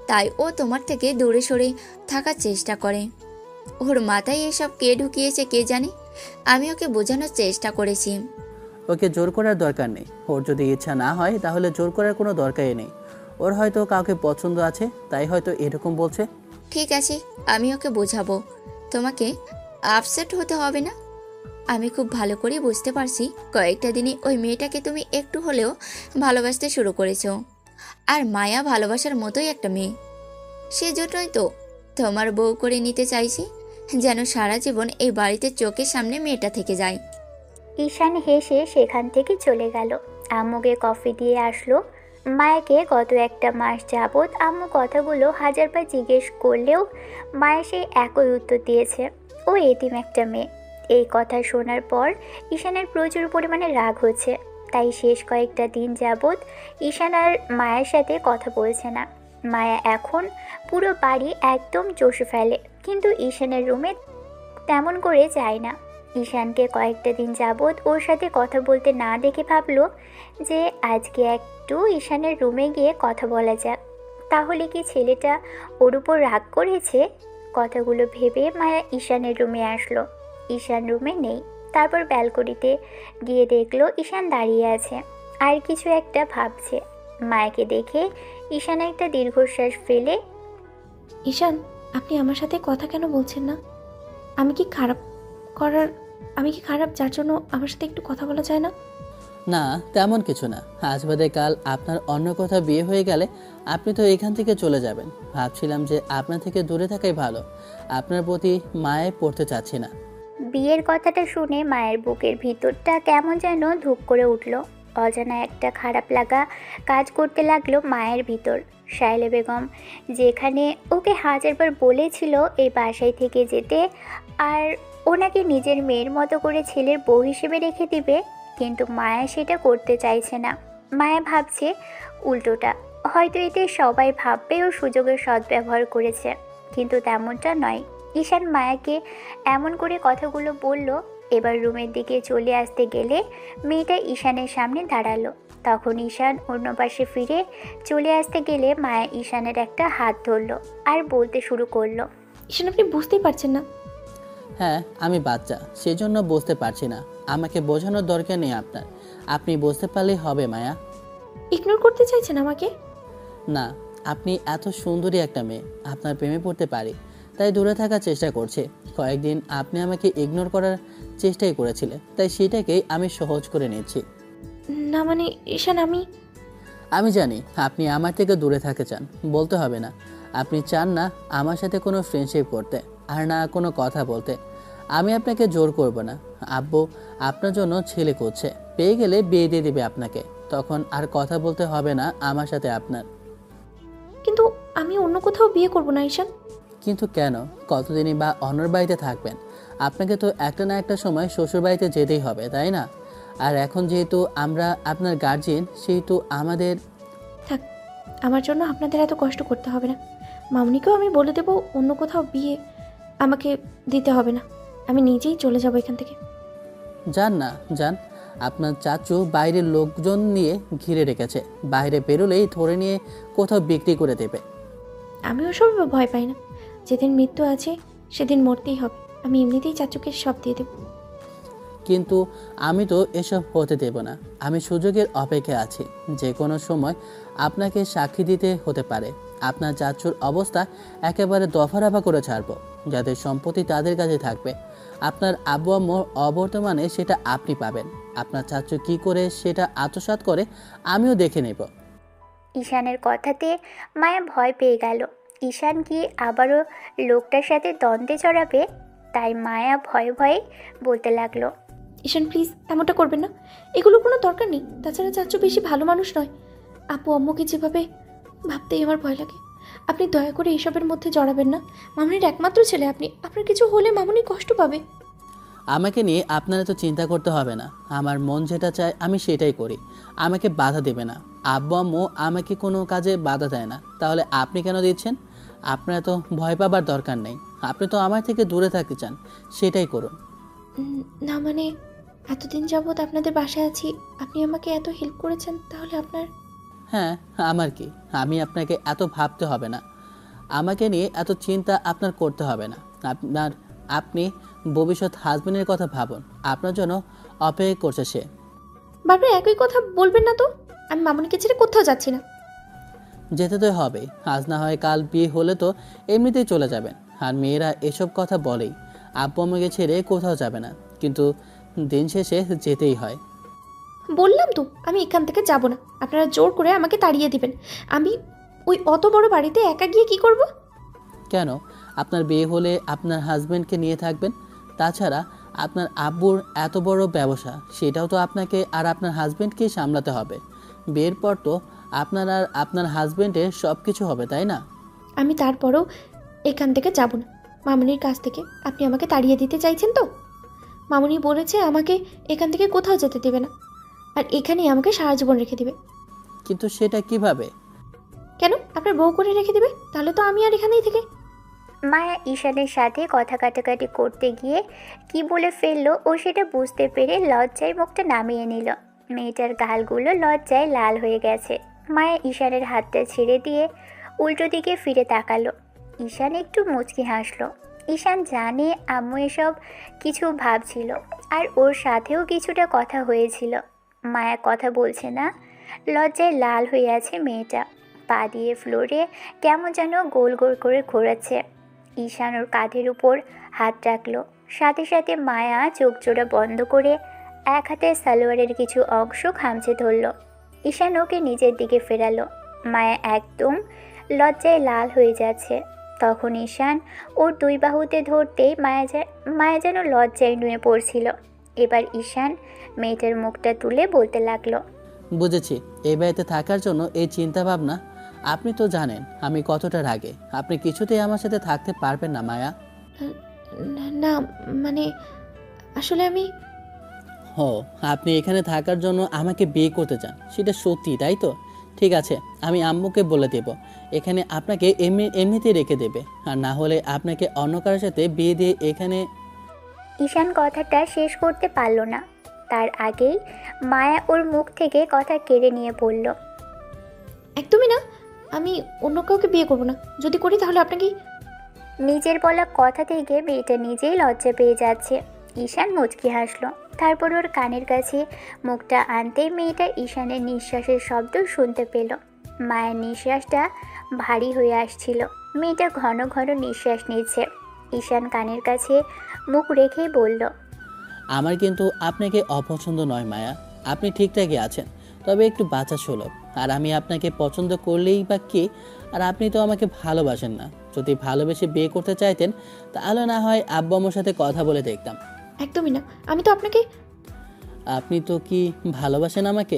তাই ও তোমার থেকে দূরে সরে থাকার চেষ্টা করে। ওর মাথায় এসব কে ঢুকিয়েছে কে জানে। আমি ওকে বোঝানোর চেষ্টা করেছি। ওকে জোর করার দরকার নেই। ওর যদি ইচ্ছা না হয় তাহলে জোর করার কোনো দরকারই নেই। ওর হয়তো কাউকে পছন্দ আছে, তাই হয়তো এরকম বলছে। ঠিক আছে, আমি ওকে বোঝাবো। তোমাকে আপসেট হতে হবে না। আমি খুব ভালো করেই বুঝতে পারছি কয়েকটা দিনই ওই মেয়েটাকে তুমি একটু হলেও ভালোবাসতে শুরু করেছো। আর মায়া ভালোবাসার মতোই একটা মেয়ে, সেজন্যই তো তোমার বউ করে নিতে চাইছি, যেন সারা জীবন এই বাড়িতে চোখের সামনে মেয়েটা থেকে যায়। ঈশান হেসে সেখান থেকে চলে গেল। আম্মুকে কফি দিয়ে আসলো। মায়াকে গত একটা মাস যাবৎ আম্মু কথাগুলো হাজারবার জিজ্ঞেস করলেও মায়া সেই একই উত্তর দিয়েছে, ও এতিম একটা মেয়ে। এই কথা শোনার পর ঈশানের প্রচুর পরিমাণে রাগ হচ্ছে। তাই শেষ কয়েকটা দিন যাবৎ ঈশান আর মায়ের সাথে কথা বলছে না। মায়া এখন পুরো বাড়ি একদম চষে ফেলে, কিন্তু ঈশানের রুমে তেমন করে যায় না। ঈশানকে কয়েকটা দিন যাবৎ ওর সাথে কথা বলতে না দেখে ভাবলো যে আজকে একটু ঈশানের রুমে গিয়ে কথা বলা যাক, তাহলে কি ছেলেটা ওর উপর রাগ করেছে। কথাগুলো ভেবে মায়া ঈশানের রুমে আসলো। ঈশান রুমে নেই। তারপর ব্যালকনিতে গিয়ে দেখলো ঈশান দাঁড়িয়ে আছে আর কিছু একটা ভাবছে। মায়াকে দেখে ঈশান একটা দীর্ঘশ্বাস ফেলে, ঈশান, আপনি আমার সাথে কথা কেন বলছেন না? আমি কি খারাপ করার আমি কি খারাপ যার জন্য আমার সাথে একটু কথা বলা যায় না? না, তেমন কিছু না। আজ বাদে কাল আপনার অন্য কোথাও বিয়ে হয়ে গেলে আপনি তো এখান থেকে চলে যাবেন। ভাবছিলাম যে আপনার থেকে দূরে থাকাই ভালো। আপনার প্রতি মায়ায় পড়তে চাচ্ছি না। বিয়ের কথাটা শুনে মায়ের বুকের ভিতরটা কেমন যেন ধুপ করে উঠল। অজানা একটা খারাপ লাগা কাজ করতে লাগলো মায়ের ভিতর। শায়লা বেগম যেখানে ওকে হাজারবার বলেছিল এই বাসায় থেকে যেতে আর ওনাকে নিজের মেয়ের মতো করে ছেলের বউ হিসেবে রেখে দিবে, কিন্তু মায়া সেটা করতে চাইছে না। মায়া ভাবছে উল্টোটা, হয়তো এতে সবাই ভাববে ও সুযোগের সদ্ব্যবহার করেছে, কিন্তু তেমনটা নয়। ঈশান মায়াকে এমন করে কথাগুলো বলল। এবার রুমের দিকে চলে আসতে গেলে মেয়েটা ঈশানের সামনে দাঁড়ালো। তখন ঈশান অন্য পাশে ফিরে চলে আসতে গেলে মায়া ঈশানের একটা হাত ধরলো আর বলতে শুরু করলো, ঈশান, আপনি বুঝতেই পারছেন না। হ্যাঁ, আমি বাচ্চা, সেজন্য বুঝতে পারছি না। আমাকে বোঝানোর দরকার নেই আপনার। আপনি বুঝতে পারলেই হবে মায়া। ইগনোর করতে চাইছেন আমাকে? না, আপনি এত সুন্দরী একটা মেয়ে, আপনার প্রেমে পড়তে পারি, তাই দূরে থাকার চেষ্টা করছে। কয়েকদিন আপনি আমাকে ইগনোর করার চেষ্টাই করেছিলেন, তাই সেটাকেই আমি সহজ করে নিচ্ছি। না মানে ঈশান, আমি জানি আপনি আমার থেকে দূরে থাকতে চান, বলতে হবে না। আপনি চান না আমার সাথে কোনো ফ্রেন্ডশিপ করতে, আর না কোনো কথা বলতে। আমি আপনাকে জোর করব না। আব্বু আপনার জন্য ছেলে খুঁজছে, পেয়ে গেলে বিয়ে দিয়ে দেবে আপনাকে। তখন আর কথা বলতে হবে না আমার সাথে আপনার। কিন্তু আমি অন্য কোথাও বিয়ে করব না ঈশান। কিন্তু কেন? কতদিনই বা অন্যর বাড়িতে থাকবেন? আপনাকে তো একটা না একটা সময় শ্বশুর বাড়িতে যেতেই হবে, তাই না? আর এখন যেহেতু আমরা আপনার গার্জিয়ান, সেহেতু আমাদের। থাক, আমার জন্য আপনাদের এত কষ্ট করতে হবে না। মামনিকেও আমি বলে দেবো অন্য কোথাও বিয়ে আমাকে দিতে হবে না। আমি নিজেই চলে যাব এখান থেকে। যান না, যান। আপনার চাচু বাইরের লোকজন নিয়ে ঘিরে রেখেছে, বাইরে বেরোলেই ধরে নিয়ে কোথাও বিক্রি করে দেবে। আমি ওসব ভয় পাই না। যেদিন মৃত্যু আছে সেদিন মরতেই হবে। আমি এমনিতেই চাচুকে সব দিয়ে দেবো। কিন্তু আমি তো এসব হতে দেব না। আমি সুযোগের অপেক্ষায় আছি। যে কোনো সময় আপনাকে সাক্ষী দিতে হতে পারে। আপনার চাচুর অবস্থা একেবারে দফারফা করে ছাড়বো। যাদের সম্পত্তি তাদের কাছে থাকবে। আপনার আব্বু আম্মুর অবর্তমানে সেটা আপনি পাবেন। আপনার চাচু কি করে সেটা আত্মসাৎ করে আমিও দেখে নেব। ঈশানের কথাতে মায়া ভয় পেয়ে গেল। ঈশান কি আবারও লোকটার সাথে দ্বন্দ্বে জড়াবে? তাই মায়া ভয়ে ভয়ে বলতে লাগলো, ঈশান প্লিজ, এমনটা করবেন না। এগুলো কোনো দরকার নেই। তাছাড়া চাচু বেশি ভালো মানুষ নয়। আপু আম্মুকে যেভাবে ভাবতেই আমার ভয় লাগে। আপনি দয়া করে এসবের মধ্যে জড়াবেন না। মামনির একমাত্র ছেলে আপনি। আপনার কিছু হলে মামনি কষ্ট পাবে। আমাকে নিয়ে আপনারা তো চিন্তা করতে হবে না। আমার মন যেটা চায় আমি সেটাই করি। আমাকে বাধা দেবে না। আব্বু আম্মু আমাকে কোনো কাজে বাধা দেয় না, তাহলে আপনি কেন দিচ্ছেন? আপনার তো ভয় পাবার দরকার নেই। আপনি তো আমার থেকে দূরে থাকতে চান, সেটাই করুন। না মানে এতদিন যাবৎ আপনাদের বাসায় আছি, আপনি আমাকে এত হেল্প করেছেন, তাহলে আপনার। হ্যাঁ, আমার কি? আমি আপনাকে এত ভাবতে হবে না। আমাকে নিয়ে এত চিন্তা আপনার করতে হবে না। আপনি ভবিষ্যৎ হাজবেন্ডের কথা ভাবুন। আপনার জন্য অপেক্ষা করছে সে। বারবার একই কথা বলবেন না তো। আমি মামুনিকে ছেড়ে কোথাও যাচ্ছি না। যেতে তো হবে, আজ না হয় কাল বিয়ে হলে তো এমনিতেই চলে যাবেন। আর মেয়েরা এসব কথা বলেই, আব্বু আমাকে ছেড়ে কোথাও যাবে না, কিন্তু দিন শেষে যেতেই হয়। বললাম তো আমি এখান থেকে যাব না। আপনারা জোর করে আমাকে তাড়িয়ে দিবেন। আমি ওই অত বড় বাড়িতে একা গিয়ে কি করব? কেন? আপনার বিয়ে হলে আপনার হাজব্যান্ডকে নিয়ে থাকবেন। তাছাড়া আপনার আব্বুর এত বড় ব্যবসা, সেটাও তো আপনাকে আর আপনার হাজব্যান্ডকেই সামলাতে হবে। বিয়ের পর তো আপনার আর আপনার হাজব্যান্ডের সব কিছু হবে, তাই না? আমি তারপরেও এখান থেকে যাব না। মামুনির কাছ থেকে আপনি আমাকে তাড়িয়ে দিতে চাইছেন তো? মামুনি বলেছে আমাকে এখান থেকে কোথাও যেতে দেবে না, আর এখানেই আমাকে সারা জীবন রেখে দিবে। কিন্তু সেটা কিভাবে? কেন? আপনার বউ করে রেখে দিবে? তাহলে তো আমি আর এখানেই থেকে। মায়া ঈশানের সাথে কথা কাটাকাটি করতে গিয়ে কি বলে ফেললো ও সেটা বুঝতে পেরে লজ্জায় মুখটা নামিয়ে নিল। মেয়েটার গালগুলো লজ্জায় লাল হয়ে গেছে। মায়া ঈশানের হাতটা ছেড়ে দিয়ে উল্টো দিকে ফিরে তাকালো। ঈশান একটু মুচকি হাসলো। ঈশান জানে আম্মু এসব কিছু ভাবছিল, আর ওর সাথেও কিছুটা কথা হয়েছিল। মায়া কথা বলছে না, লজ্জায় লাল হয়ে আছে মেয়েটা। পা দিয়ে ফ্লোরে কেমন যেন গোল গোল করে ঘোরাচ্ছে। ঈশান ওর কাঁধের উপর হাত রাখলো। সাথে সাথে মায়া চোখ জোড়া বন্ধ করে এক হাতে সালোয়ারের কিছু অংশ খামচে ধরল। ঈশান ওকে নিজের দিকে ফেরালো। মায়া একদম লজ্জায় লাল হয়ে যাচ্ছে। তখন ঈশান ওর দুই বাহুতে ধরতেই মায়া যেন লজ্জায় নুয়ে পড়ছিল। এবার ঈশান মেয়েটার মুখটা তুলে বলতে লাগলো, বুঝেছি, এই বাড়িতে থাকার জন্য এই চিন্তা ভাবনা। আপনি তো জানেন আমি কতটা রাগে। আপনি কিছুতেই আমার সাথে থাকতে পারবেন না মায়া। না মানে আসলে আমি ও, আপনি এখানে থাকার জন্য আমাকে বিয়ে করতে চান, সেটা সত্যি তাই তো? ঠিক আছে, আমি আম্মুকে বলে দেব এখানে আপনাকে এমনিতেই রেখে দেবে। আর না হলে আপনাকে অন্য কারোর সাথে বিয়ে দিয়ে এখানে। ঈশান কথাটা শেষ করতে পারল না। তার আগেই মায়া ওর মুখ থেকে কথা কেড়ে নিয়ে বলল, একদমই না। আমি অন্য কাউকে বিয়ে করব না। যদি করি তাহলে আপনাকে। নিজের বলা কথা থেকে মেয়েটা নিজেই লজ্জা পেয়ে যাচ্ছে। ঈশান মুচকি হাসলো। তারপর ওর কানের কাছে মুখটা আনতেই মেয়েটা ঈশানের নিঃশ্বাসের শব্দ শুনতে পেল। মায়ের নিঃশ্বাসটা ভারী হয়ে আসছিল। মেয়েটা ঘন ঘন নিঃশ্বাস নিচ্ছে। ঈশান কানের কাছে মুখ রেখেই বলল, আমার কিন্তু আপনাকে অপছন্দ নয় মায়া, আপনি ঠিকঠাকই আছেন, তবে একটু বাচ্চা সুলভ। আর আমি আপনাকে পছন্দ করলেই বা কি? আর আপনি তো আমাকে ভালোবাসেন না। যদি ভালোবেসে বিয়ে করতে চাইতেন তাহলে না হয় আব্বু আম্মুর সাথে কথা বলে দেখতাম। একদমই না। আমি তো আপনাকে। আপনি তো কি ভালোবাসেন আমাকে?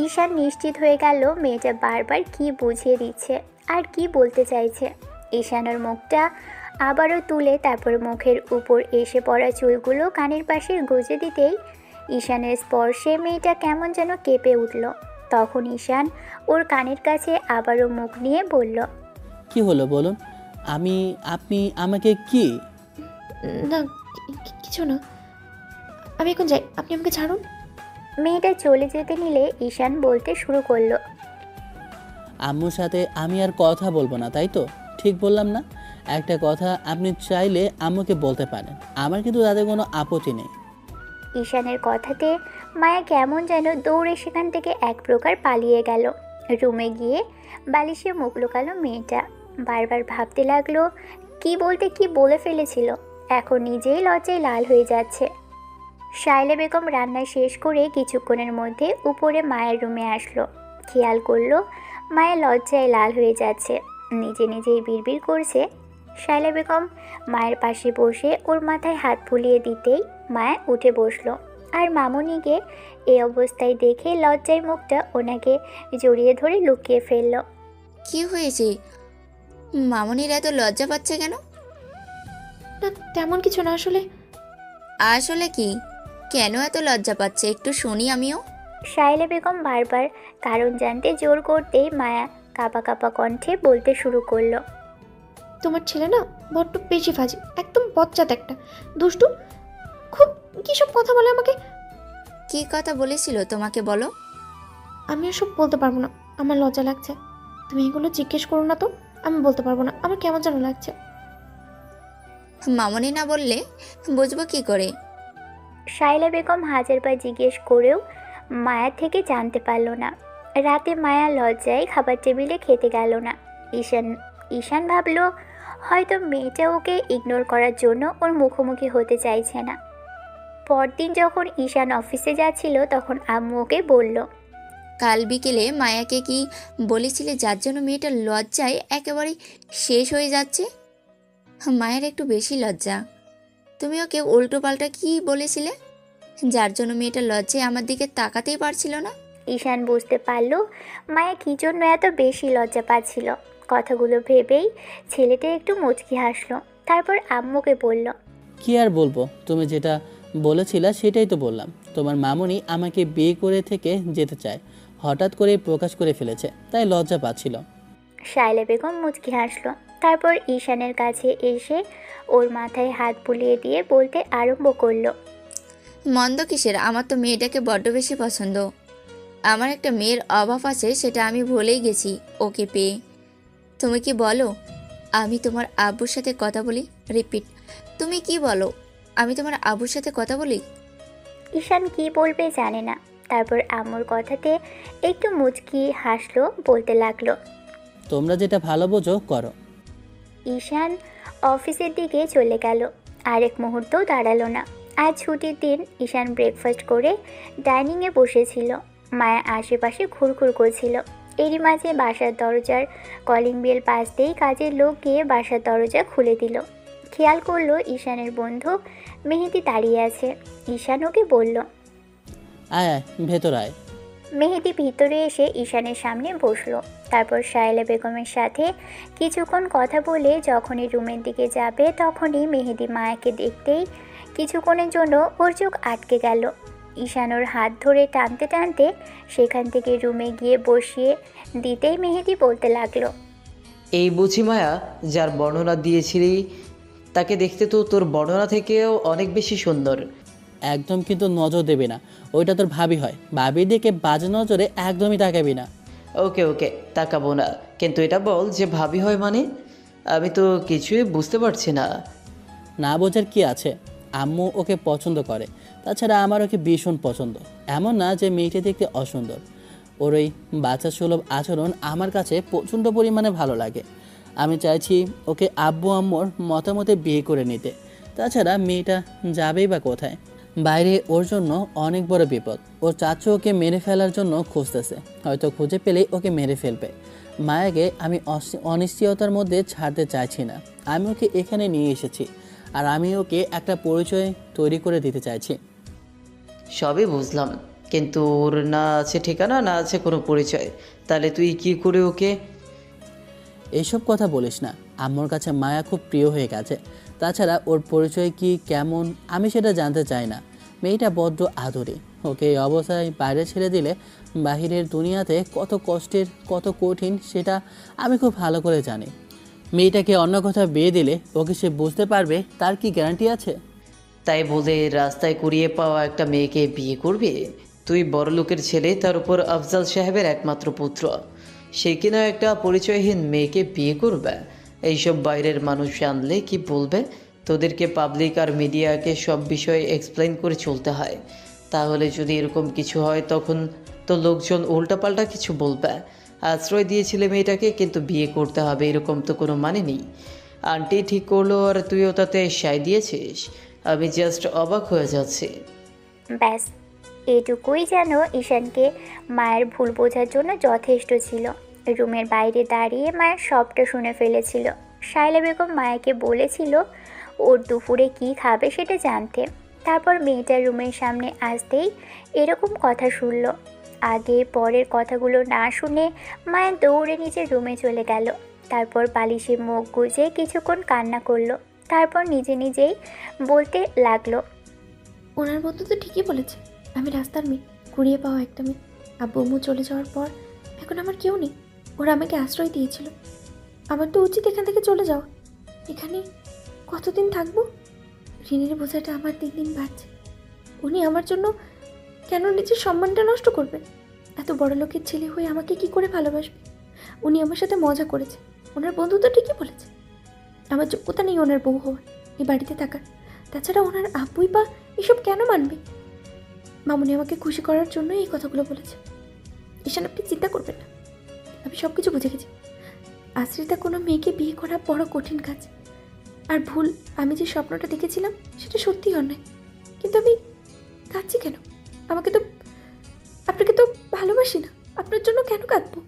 ঈশান নিশ্চিত হয়ে গেল মেয়েটা বারবার কি বুঝিয়ে দিচ্ছে আর কি বলতে চাইছে। ঈশানের মুখটা আবারও তুলে তারপর মুখের উপর এসে পড়া চুলগুলো কানের পাশে গুজে দিতেই ঈশানের স্পর্শে মেয়েটা কেমন যেন কেঁপে উঠল। তখন ঈশান ওর কানের কাছে আবারও মুখ নিয়ে বলল, কি হলো বলুন? আপনি আমাকে কি? না, কিছু না। আমি এখন যাই, আপনি আমাকে ছাড়ুন। মেয়েটা চলে যেতে নিলে ঈশান বলতে শুরু করলো, আম্মুর সাথে আমি আর কথা বলবো না, তাই তো? ঠিক বললাম না? একটা কথা আপনি চাইলে আম্মুকে বলতে পারেন, আমার কিন্তু তাতে কোনো আপত্তি নেই। ঈশানের কথাতে মায়া কেমন যেন দৌড়ে সেখান থেকে এক প্রকার পালিয়ে গেল। রুমে গিয়ে বালিশে মুখ লুকালো মেয়েটা। বারবার ভাবতে লাগলো কি বলতে কি বলে ফেলেছিল। এখন নিজেই লজ্জায় লাল হয়ে যাচ্ছে। শায়লা বেগম রান্না শেষ করে কিছুক্ষণের মধ্যে উপরে মায়ের রুমে আসলো। খেয়াল করলো মায়া লজ্জায় লাল হয়ে যাচ্ছে। নিজে নিজেই বিড়বিড় করছে। শায়লা বেগম মায়ের পাশে বসে ওর মাথায় হাত ফুলিয়ে দিতেই মায়া উঠে বসলো। আর মামুনিকে এই অবস্থায় দেখে লজ্জায় মুখটা ওনাকে জড়িয়ে ধরে লুকিয়ে ফেললো। কি হয়েছে? মামনির এত লজ্জা পাচ্ছে কেন? না, তেমন কিছু না। আসলে কি? কেন এত লজ্জা পাচ্ছে একটু শুনি আমিও। শায়লা বেগম বারবার কারণ জানতে জোর করতেই মায়া কাঁপা কাঁপা কণ্ঠে বলতে শুরু করলো, তোমার ছেলে না বড্ড বেশি ফাজি, একদম বচ্চাত একটা দুষ্টু। খুব কিসব কথা বলে আমাকে। কি কথা বলেছিল তোমাকে বলো? আমি সব বলতে পারবো না, আমার লজ্জা লাগছে। তুমি এগুলো জিজ্ঞেস করো না তো। আমি বলতে পারবো না, আমার কেমন যেন লাগছে। মামনি না বললে বুঝবো কি করে? শায়লা বেগম হাজারবার জিজ্ঞেস করেও মায়া থেকে জানতে পারল না। রাতে মায়া লজ্জায় খাবার টেবিলে খেতে গেল না। ঈশান ভাবল হয়তো মেয়েটা ওকে ইগনোর করার জন্য ওর মুখোমুখি হতে চাইছে না। পরদিন যখন ঈশান অফিসে যাচ্ছিল তখন আম্মু ওকে বলল, কাল বিকেলে মায়াকে কি বলেছিলে যার জন্য মেয়েটা লজ্জায় একেবারে শেষ হয়ে যাচ্ছে? মায়ের একটু বেশি লজ্জা। তুমি ওকে উল্টো পাল্টা কি বলেছিলে যার জন্য মেয়েটা লজ্জায় আমার দিকে তাকাতেই পারছিল না? ঈশান বুঝতে পারল মায়া কী জন্য এত বেশি লজ্জা পাচ্ছিল। কথাগুলো ভেবেই ছেলেটা একটু মুচকি হাসলো। তারপর আম্মুকে বলল, কি আর বলবো, তুমি যেটা বলেছিলা সেটাই তো বললাম। তোমার মামুনি আমাকে বিয়ে করে থেকে যেতে চায়, হঠাৎ করে প্রকাশ করে ফেলেছে, তাই লজ্জা পাচ্ছিল। শায়লা বেগম মুচকি হাসলো। তারপর ঈশানের কাছে এসে ওর মাথায় হাত বুলিয়ে দিয়ে বলতে আরম্ভ করলো, মন্দ কিসের? আমার তো মেয়েটাকে বড্ড বেশি পছন্দ। আমার একটা মেয়ের অভাব আছে, সেটা আমি ভুলেই গেছি ওকে পেয়ে। তুমি কি বলো আমি তোমার আব্বুর সাথে কথা বলি? রিপিট, তুমি কি বলো আমি তোমার আব্বুর সাথে কথা বলি? ঈশান কি বলবে জানে না। তারপর আম্মুর কথাতে একটু মুচকি হাসলো, বলতে লাগলো, তোমরা যেটা ভালো বোঝো করো। ঈশান অফিসের দিকে চলে গেল। আরেক মুহূর্তও দাঁড়ালো না। আজ ছুটির দিন। ঈশান ব্রেকফাস্ট করে ডাইনিংয়ে বসেছিল। মায়া আশেপাশে ঘুরঘুর করছিল। এরই মাঝে বাসার দরজার কলিং বেল বাজতেই কাজের লোক গিয়ে বাসার দরজা খুলে দিল। খেয়াল করলো ঈশানের বন্ধু মেহেদি দাঁড়িয়ে আছে। ঈশান ওকে বলল, আয় আয় ভেতর আয়। মেহেদি ভিতরে এসে ঈশানের সামনে বসলো। তারপর শায়লা বেগমের সাথে কিছুক্ষণ কথা বলে যখনই রুমের দিকে যাবে তখনই মেহেদি মায়াকে দেখতেই কিছুক্ষণের জন্য ওর চোখ আটকে গেল। ঈশান ওর হাত ধরে টানতে টানতে সেখান থেকে রুমে গিয়ে বসিয়ে দিতেই মেহেদি বলতে লাগলো, এই বুঝি মায়া যার বর্ণনা দিয়েছিলি, তাকে দেখতে তো তোর বর্ণনা থেকেও অনেক বেশি সুন্দর। একদম কিন্তু নজর দেবে না, ওইটা তোর ভাবি হয়। ভাবির দিকে বাজে নজরে একদমই তাকাবি না। ওকে ওকে, তাকাবো না, কিন্তু এটা বল যে ভাবি হয় মানে? আমি তো কিছুই বুঝতে পারছি না। না বোঝার কি আছে, আম্মু ওকে পছন্দ করে। তাছাড়া আমার ওকে ভীষণ পছন্দ। এমন না যে মেয়েটি দেখতে অসুন্দর। ওর ওই বাচ্চা সুলভ আচরণ আমার কাছে প্রচণ্ড পরিমাণে ভালো লাগে। আমি চাইছি ওকে আব্বু আম্মুর মতামতে বিয়ে করে নিতে। তাছাড়া মেয়েটা যাবেই বা কোথায়? বাইরে ওর জন্য অনেক বড় বিপদ। ওর চাচু ওকে মেরে ফেলার জন্য খুঁজতেছে, হয়তো খুঁজে পেলেই ওকে মেরে ফেলবে। মায়াকে আমি অনিশ্চয়তার মধ্যে ছাড়তে চাইছি না। আমি ওকে এখানে নিয়ে এসেছি, আর আমি ওকে একটা পরিচয় তৈরি করে দিতে চাইছি। সবই বুঝলাম, কিন্তু ওর না আছে ঠিকানা, না আছে কোনো পরিচয়, তাহলে তুই কি করে ওকে? এইসব কথা বলিস না। আম্মুর কাছে মায়া খুব প্রিয় হয়ে গেছে। তাছাড়া ওর পরিচয় কি কেমন আমি সেটা জানতে চাই না। মেয়েটা বড্ড আদরে। ওকে এই অবস্থায় বাইরে ছেড়ে দিলে বাহিরের দুনিয়াতে কত কষ্টের, কত কঠিন সেটা আমি খুব ভালো করে জানি। মেয়েটাকে অন্য কোথাও বিয়ে দিলে ওকে সে বুঝতে পারবে, তার কি গ্যারান্টি আছে? তাই বলে রাস্তায় কুড়িয়ে পাওয়া একটা মেয়েকে বিয়ে করবে? তুই বড় লোকের ছেলে, তার উপর আফজাল সাহেবের একমাত্র পুত্র, সে কিনা একটা পরিচয়হীন মেয়েকে বিয়ে করবে? এইসব বাইরের মানুষ জানলে কি বলবে? তোদেরকে পাবলিক আর মিডিয়াকে সব বিষয়ে এক্সপ্লেন করে চলতে হয়। তাহলে যদি এরকম কিছু হয় তখন তো লোকজন উল্টাপাল্টা কিছু বলবে। আশ্রয় দিয়েছিলে মেয়েটাকে, কিন্তু বিয়ে করতে হবে এরকম তো কোনো মানে নেই। আন্টি ঠিক করলো আর তুইও তাতে সায় দিয়েছিস। আমি জাস্ট অবাক হয়ে যাচ্ছি। ব্যাস এটুকুই যেন ঈশানকে মায়ের ভুল বোঝার জন্য যথেষ্ট ছিল। রুমের বাইরে দাঁড়িয়ে মায়ের সবটা শুনে ফেলেছিল। শায়লা বেগম মায়াকে বলেছিল ওর দুপুরে কি খাবে সেটা জানতে। তারপর মেয়েটার রুমের সামনে আসতেই এরকম কথা শুনল। আগে পরের কথাগুলো না শুনে মায়া দৌড়ে নিজের রুমে চলে গেল। তারপর বালিশে মুখ গুজে কিছুক্ষণ কান্না করলো। তারপর নিজে নিজেই বলতে লাগলো, ওনার বন্ধু তো ঠিকই বলেছে, আমি রাস্তার মেয়ে, কুড়িয়ে পাওয়া একটা মেয়ে। আব্বু আম্মু চলে যাওয়ার পর এখন আমার কেউ নেই। ওরা আমাকে আশ্রয় দিয়েছিল, আমার তো উচিত এখান থেকে চলে যাওয়া। এখানে কতদিন থাকবো? ঋণের বোঝাটা আমার দিন দিন বাড়ছে। উনি আমার জন্য কেন নিজের সম্মানটা নষ্ট করবে? এত বড় লোকের ছেলে হয়ে আমাকে কি করে ভালোবাসবে? উনি আমার সাথে মজা করেছে। ওনার বন্ধু তো ঠিকই বলেছে, আমার যোগ্যতা নেই ওনার বউ হওয়ার, এই বাড়িতে থাকার। তাছাড়া ওনার আব্বুই বা এসব কেন মানবে? মামুনি আমাকে খুশি করার জন্য এই কথাগুলো বলেছে। ঈশান, আপনি চিন্তা করবেন না, আমি সব কিছু বুঝে গেছি। আশ্রিতা কোনো মেয়েকে বিয়ে করা বড় কঠিন কাজ আর ভুল। আমি যে স্বপ্নটা দেখেছিলাম সেটা সত্যিই অন্যায়, কিন্তু আমি কাঁদছি কেন? আপনাকে তো ভালোবাসি না, আপনার জন্য কেন কাঁদবো?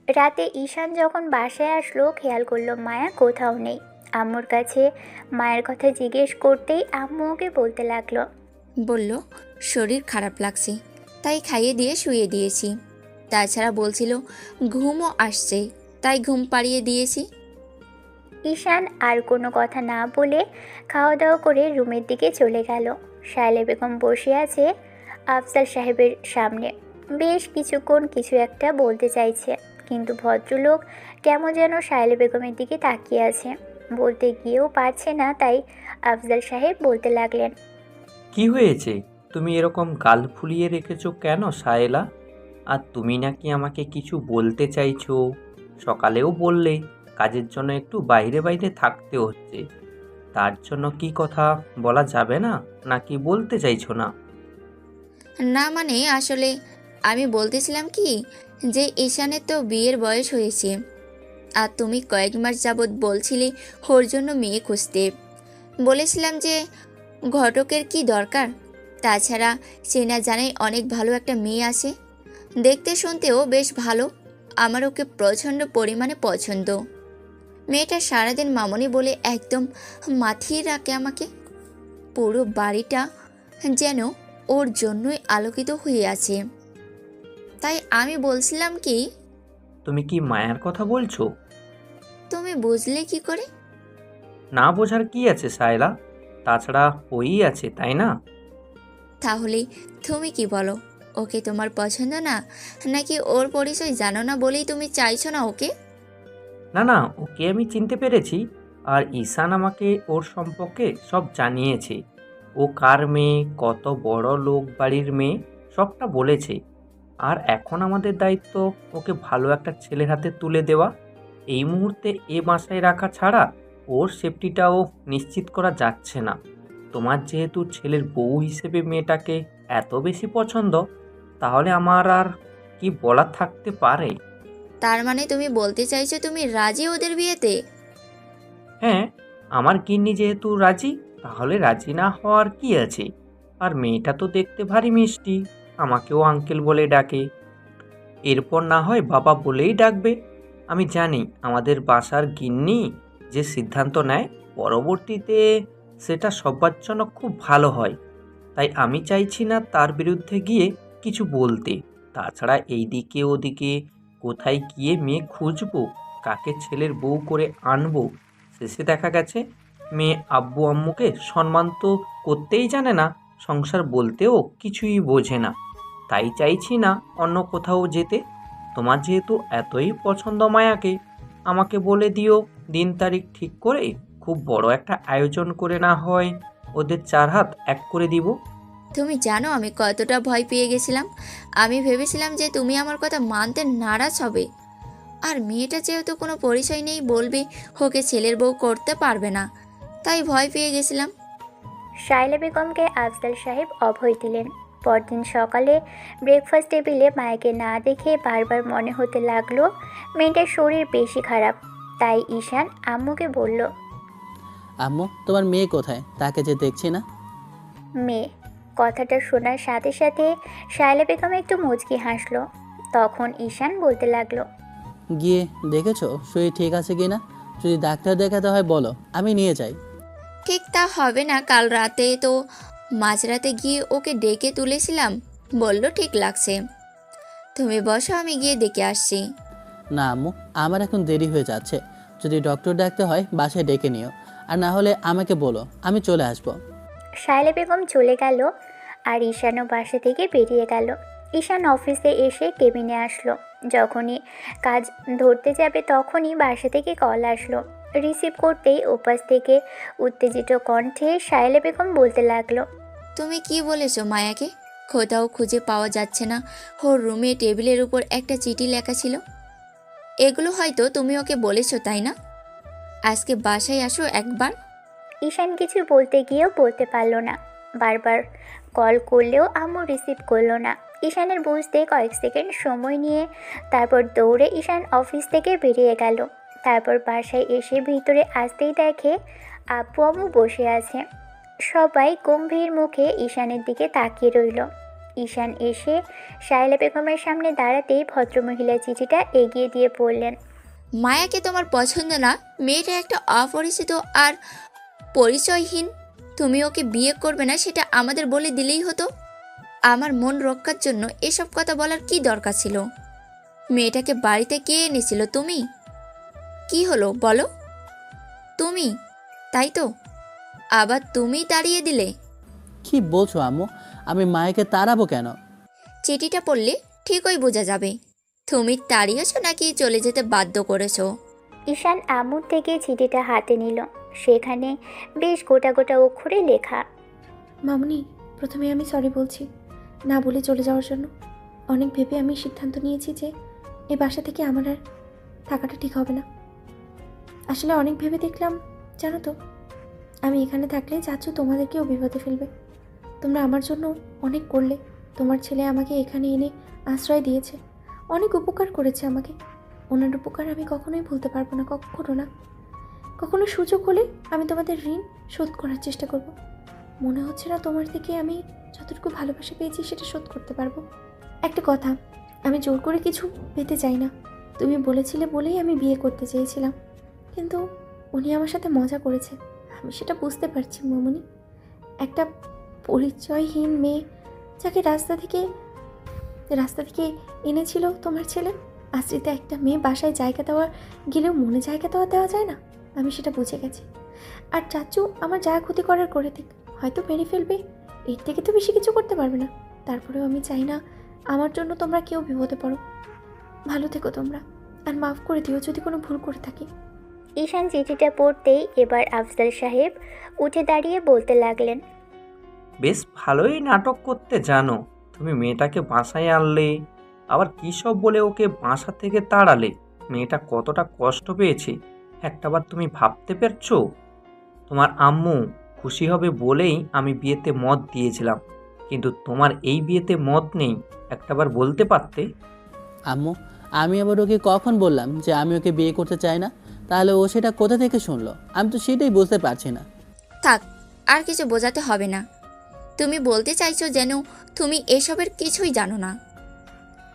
রাতে ঈশান যখন বাসায় আসলো খেয়াল করলো মায়া কোথাও নেই। আম্মুর কাছে মায়ের কথা জিজ্ঞেস করতেই আম্মু ওকে বলতে লাগলো, বলল শরীর খারাপ লাগছে, তাই খাইয়ে দিয়ে শুয়ে দিয়েছি। তাছাড়া বলছিল ঘুমও আসছে, তাই ঘুম পাড়িয়ে দিয়েছি। ঈশান আর কোনো কথা না বলে খাওয়া দাওয়া করে রুমের দিকে চলে গেল। শায়লা বেগম বসে আছে আফজাল সাহেবের সামনে। বেশ কিছুক্ষণ কিছু একটা বলতে চাইছে, কিন্তু ভদ্রলোক কেমন যেন শায়লা বেগমের দিকে তাকিয়ে আছে, বলতে গিয়েও পারছে না। তাই আফজাল সাহেব বলতে লাগলেন, কি হয়েছে? তুমি এরকম গাল ফুলিয়ে রেখেছো কেন শায়েলা? আর তুমি নাকি আমাকে কিছু বলতে চাইছো? সকালেও বললে কাজের জন্য একটু বাইরে বাইরে থাকতে হচ্ছে, তার জন্য কি কথা বলা যাবে না, নাকি বলতে চাইছো না? না মানে আসলে আমি বলতেছিলাম কি, যে ঈশানের তো বিয়ের বয়স হয়েছে, আর তুমি কয়েক মাস যাবৎ বলছিলে ওর জন্য মেয়ে খুঁজতে। বলেছিলাম যে ঘটকের কি দরকার, তাছাড়া চেনা জানাই অনেক ভালো একটা মেয়ে আছে, দেখতে শুনতেও বেশ ভালো। আমার ওকে প্রচণ্ড পরিমাণে পছন্দ। মেয়েটা সারাদিন মামনি বলে একদম মাথিয়ে রাখে আমাকে। পুরো বাড়িটা যেন ওর জন্যই আলোকিত হয়ে আছে। তাই আমি বলছিলাম কি, তুমি কি মায়ার কথা বলছো? তুমি বুঝলে কি করে? না বোঝার কি আছে শায়লা, তাছাড়া ওই আছে, তাই না? তাহলে তুমি কি বলো, ওকে তোমার পছন্দ না, নাকি ওর পরিচয় জানো না বলেই তুমি চাইছো না ওকে? না না, ওকে আমি চিনতে পেরেছি। আর ঈশান আমাকে ওর সম্পর্কে সব জানিয়েছে। ও কার মেয়ে, কত বড় লোক বাড়ির মেয়ে, সবটা বলেছে। আর এখন আমাদের দায়িত্ব ওকে ভালো একটা ছেলের হাতে তুলে দেওয়া। এই মুহূর্তে এ বাসায় রাখা ছাড়া ওর সেফটিটাও নিশ্চিত করা যাচ্ছে না। তোমার যেহেতু ছেলের বউ হিসেবে মেয়েটাকে এত বেশি পছন্দ, তাহলে আমার আর কি বলার থাকতে পারে? তার মানে তুমি বলতে চাইছো তুমি রাজি ওদের বিয়েতে? হ্যাঁ, আমার গিন্নি যেহেতু রাজি, তাহলে রাজি না হওয়ার কি আছে? আর মেয়েটা তো দেখতে ভারী মিষ্টি, আমাকেও আঙ্কেল বলে ডাকে। এরপর না হয় বাবা বলেই ডাকবে। আমি জানি আমাদের বাসার গিন্নি যে সিদ্ধান্ত নেয় পরবর্তীতে সেটা সবার জন্য খুব ভালো হয়। তাই আমি চাইছি না তার বিরুদ্ধে গিয়ে কিছু বলতে। তাছাড়া এইদিকে ওদিকে কোথায় গিয়ে মেয়ে খুঁজবো, কাকে ছেলের বউ করে আনবো, শেষে দেখা গেছে মেয়ে আব্বু আম্মুকে সম্মান তো করতেই জানে না, সংসার বলতেও কিছুই বোঝে না। তাই চাইছি না অন্য কোথাও যেতে। তোমার যেহেতু এতই পছন্দ মায়াকে, আমাকে বলে দিও দিন তারিখ ঠিক করে খুব বড় একটা আয়োজন করে না হয় ওদের চার হাত এক করে দিব। তুমি জানো আমি কতটা ভয় পেয়ে গেছিলাম। আমি ভেবেছিলাম যে তুমি আমার কথা মানতে নারাজ হবে, আর মেয়েটা যেহেতু কোনো পরিচয় নেই বলবে ওকে ছেলের বউ করতে পারবে না, তাই ভয় পেয়ে গেছিলাম। শায়লা বেগমকে আফজাল সাহেব অভয় দিলেন। পরদিন সকালে ব্রেকফাস্ট টেবিলে মায়াকে না দেখে বারবার মনে হতে লাগলো মেয়েটার শরীর বেশি খারাপ। তাই ঈশান আম্মুকে বলল, আম্মু, তোমার মেয়ে কোথায়? তাকে যে দেখছি না। মেয়ে? কথাটা শোনার সাথে সাথে শায়লা বেগম একটু মুচকি হাসলো। তখন ঈশান বলতে লাগলো, গিয়ে দেখেছো শরীর ঠিক আছে কি না? যদি ডাক্তার দেখাতে হয় বলো, আমি নিয়ে যাই। ঠিক তা হবে না। কাল রাতে তো মাঝরাতে গিয়ে ওকে ডেকে তুলেছিলাম, বলল ঠিক লাগছে। তুমি বসো, আমি গিয়ে দেখে আসছি। না আম্মু, আমার এখন দেরি হয়ে যাচ্ছে। যদি ডক্টর ডাকতে হয় বাসায় ডেকে নিও, আর না হলে আমাকে বলো, আমি চলে আসবো। শায়লা বেগম চলে গেল আর ঈশানও বাসা থেকে বেরিয়ে গেল। ঈশান অফিসে এসে কেবিনে আসলো। যখনই কাজ ধরতে যাবে তখনই বাসা থেকে কল আসলো। রিসিভ করতেই ওপাশ থেকে উত্তেজিত কণ্ঠে শায়লা বেগম বলতে লাগলো, তুমি কি বলেছো মায়াকে? কোথাও খুঁজে পাওয়া যাচ্ছে না। ওর রুমে টেবিলের উপর একটা চিঠি লেখা ছিল। এগুলো হয়তো তুমি ওকে বলেছো, তাই না? আজকে বাসায় আসো একবার। ঈশান কিছু বলতে গিয়েও বলতে পারল না। বারবার কল করলেও আম্মু রিসিভ করলো না। ঈশানের বুঝতে কয়েক সেকেন্ড সময় নিয়ে তারপর দৌড়ে ঈশান অফিস থেকে বেরিয়ে গেল। তারপর বাসায় এসে ভিতরে আসতেই দেখে আব্বু আম্মু বসে আছে। সবাই গম্ভীর মুখে ঈশানের দিকে তাকিয়ে রইল। ঈশান এসে শায়লা বেগমের সামনে দাঁড়াতেই ভদ্রমহিলা চিঠিটা এগিয়ে দিয়ে বললেন, মায়াকে তোমার পছন্দ না, মেয়েটা একটা অপরিচিত আর পরিচয়হীন। তুমি ওকে বিয়ে করবে না সেটা আমাদের বলে দিলেই হতো। আমার মন রক্ষার জন্য এসব কথা বলার কি দরকার ছিল? মেয়েটাকে বাড়িতে কে এনেছিল? তুমি? কি হলো বলো? তুমি, তাই তো? আবার তুমি তাড়িয়ে দিলে। কি বলছো আম্মু? আমি মায়াকে তাড়াবো কেন? চিঠিটা পড়লে ঠিকই বোঝা যাবে তুমি তাড়িয়েছো নাকি চলে যেতে বাধ্য করেছো। ঈশান আম্মুর থেকে চিঠিটা হাতে নিল। সেখানে বেশ গোটা গোটা অক্ষরে লেখা, মামুনি, প্রথমে আমি সরি বলছি না বলে চলে যাওয়ার জন্য। অনেক ভেবে আমি সিদ্ধান্ত নিয়েছি যে এই বাসা থেকে আমার আর থাকাটা ঠিক হবে না। আসলে অনেক ভেবে দেখলাম, জানো তো, আমি এখানে থাকলে চাচ্ছ তোমাদেরকেও বিপদে ফেলবে। তোমরা আমার জন্য অনেক করলে। তোমার ছেলে আমাকে এখানে এনে আশ্রয় দিয়েছে, অনেক উপকার করেছে আমাকে। ওনার উপকার আমি কখনোই ভুলতে পারবো না, কখনো না। কখনো সুযোগ হলে আমি তোমাদের ঋণ শোধ করার চেষ্টা করব। মনে হচ্ছে না তোমার থেকে আমি যতটুকু ভালোবাসা পেয়েছি সেটা শোধ করতে পারবো। একটা কথা, আমি জোর করে কিছু পেতে চাই না। তুমি বলেছিলে বলেই আমি বিয়ে করতে চেয়েছিলাম, কিন্তু উনি আমার সাথে মজা করেছে। আমি সেটা বুঝতে পারছি মামুনি। একটা পরিচয়হীন মেয়ে যাকে রাস্তা থেকে এনেছিল তোমার ছেলে, আশ্রিত একটা মেয়ে বাসায় জায়গা দেওয়া গেলেও মনে জায়গা দেওয়া যায় না। আমি সেটা বুঝে গেছি। আর চাচু আমার যা ক্ষতি করার করে দিক, হয়তো মেরে ফেলবে, এর থেকে তো বেশি কিছু করতে পারবে না। তারপরেও আমি চাই না আমার জন্য তোমরা কেউ বিপদে পড়ো। ভালো থেকো তোমরা, আর মাফ করে দিও যদি কোনো ভুল করে থাকি। ঈশান চিঠিটা পড়তেই এবার আফজাল সাহেব উঠে দাঁড়িয়ে বলতে লাগলেন, বেশ ভালোই নাটক করতে জানো। তুমি মেয়েটাকে বাসায় আনলে, আবার কী সব বলে ওকে বাসা থেকে তাড়ালে। মেয়েটা কতটা কষ্ট পেয়েছে একটাবার তুমি ভাবতে পারছো? তোমার আম্মু খুশি হবে বলেই আমি বিয়েতে মত দিয়েছিলাম, কিন্তু তোমার এই বিয়েতে মত নেই, একটাবার বলতে পারতে। আম্মু, আমি আবার ওকে কখন বললাম যে আমি ওকে বিয়ে করতে চাই না? তাহলে ও সেটা কোথা থেকে শুনলো? আমি তো সেটাই বুঝতে পারছি না। থাক, আর কিছু বোঝাতে হবে না। তুমি বলতে চাইছো যেন তুমি এসবের কিছুই জানো না।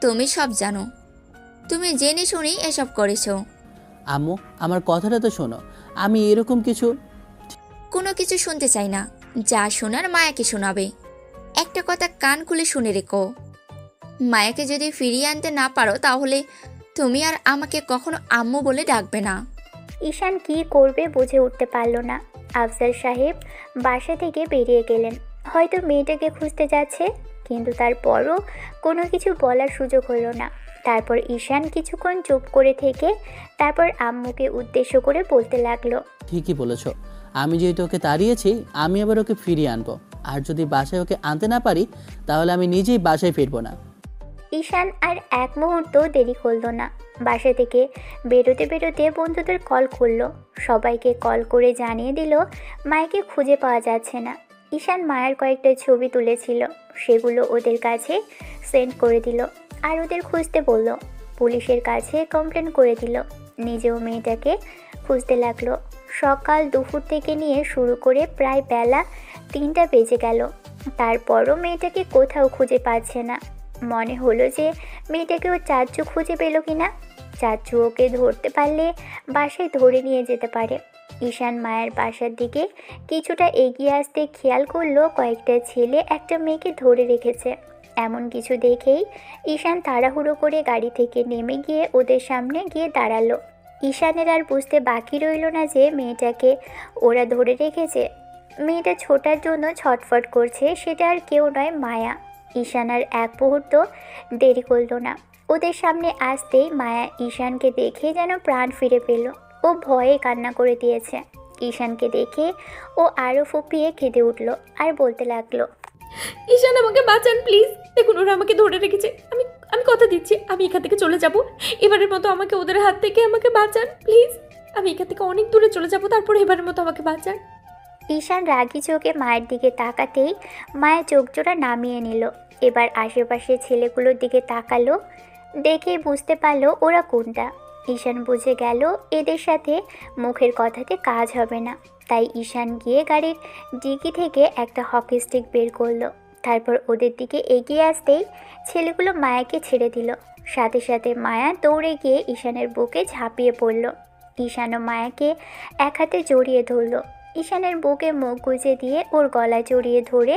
তুমি সব জানো। তুমি জেনে শুনেই এসব করেছো। আম্মু, আমার কথাটা তো শোনো। আমি এরকম কিছু কোনো কিছু শুনতে চাই না। যা শোনার মায়াকে শোনাবে। একটা কথা কান খুলে শুনে রেখো, মায়াকে যদি ফিরিয়ে আনতে না পারো তাহলে তুমি আর আমাকে কখনো আম্মু বলে ডাকবে না। ঈশান কী করবে বুঝে উঠতে পারল না। আফজাল সাহেব বাসা থেকে বেরিয়ে গেলেন। হয়তো মেয়েটাকে খুঁজতে যাচ্ছে, কিন্তু তারপরও কোনো কিছু বলার সুযোগ হলো না। তারপর ঈশান কিছুক্ষণ চুপ করে থেকে তারপর আম্মুকে উদ্দেশ্য করে বলতে লাগলো, ঠিকই বলেছো। আমি যেহেতু ওকে তাড়িয়েছি, আমি আবার ওকে ফিরিয়ে আনবো। আর যদি বাসায় ওকে আনতে না পারি, তাহলে আমি নিজেই বাসায় ফিরবো না। ঈশান আর এক মুহূর্ত দেরি করলো না। বাসা থেকে বেরোতে বেরোতে বন্ধুদের কল করলো। সবাইকে কল করে জানিয়ে দিল মায়াকে খুঁজে পাওয়া যাচ্ছে না। ঈশান মায়ের কয়েকটা ছবি তুলেছিল, সেগুলো ওদের কাছে সেন্ড করে দিল আর ওদের খুঁজতে বলল। পুলিশের কাছে কমপ্লেন করে দিল। নিজেও মেয়েটাকে খুঁজতে লাগলো। সকাল দুপুর থেকে নিয়ে শুরু করে প্রায় বেলা 3টা বেজে গেল। তারপরও মেয়েটাকে কোথাও খুঁজে পাচ্ছে না। মনে হলো যে মেয়েটাকে ও চাচু খুঁজে পেল কিনা। চাচু ওকে ধরতে পারলে বাসায় ধরে নিয়ে যেতে পারে। ঈশান মায়ের বাসার দিকে কিছুটা এগিয়ে আসতে খেয়াল করলো কয়েকটা ছেলে একটা মেয়েকে ধরে রেখেছে। এমন কিছু দেখেই ঈশান তাড়াহুড়ো করে গাড়ি থেকে নেমে গিয়ে ওদের সামনে গিয়ে দাঁড়ালো। ঈশানের আর বুঝতে বাকি রইল না যে মেয়েটাকে ওরা ধরে রেখেছে। মেয়েটা ছোটার জন্য ছটফট করছে, সেটা আর কেউ নয়, মায়া। ঈশান আর এক মুহূর্ত দেরি করল না। ওদের সামনে আসতেই মায়া ঈশানকে দেখে যেন প্রাণ ফিরে পেল। ও ভয়ে কান্না করে দিয়েছে। ঈশানকে দেখে ও আরও ফুপিয়ে কেঁদে উঠল আর বলতে লাগলো, ঈশান, আমাকে বাঁচান প্লিজ। দেখুন, ওরা আমাকে ধরে রেখেছে। আমি আমি কথা দিচ্ছি আমি এখান থেকে চলে যাব। এবারের মতো আমাকে ওদের হাত থেকে আমাকে বাঁচান প্লিজ। আমি এখান থেকে অনেক দূরে চলে যাব, তারপরে এবারের মতো আমাকে বাঁচান। ঈশান রাগী চোখে মায়ের দিকে তাকাতেই মায়ের চোখ জোড়া নামিয়ে নিল। এবার আশেপাশে ছেলেগুলোর দিকে তাকালো, দেখেই বুঝতে পারলো ওরা কোনটা। ঈশান বুঝে গেল এদের সাথে মুখের কথাতে কাজ হবে না, তাই ঈশান গিয়ে গাড়ির ডিকি থেকে একটা হকি স্টিক বের করলো। তারপর ওদের দিকে এগিয়ে আসতেই ছেলেগুলো মায়াকে ছেড়ে দিল। সাথে সাথে মায়া দৌড়ে গিয়ে ঈশানের বুকে ঝাঁপিয়ে পড়ল। ঈশানও মায়াকে এক হাতে জড়িয়ে ধরল। ঈশানের বুকে মুখ গুজে দিয়ে ওর গলা জড়িয়ে ধরে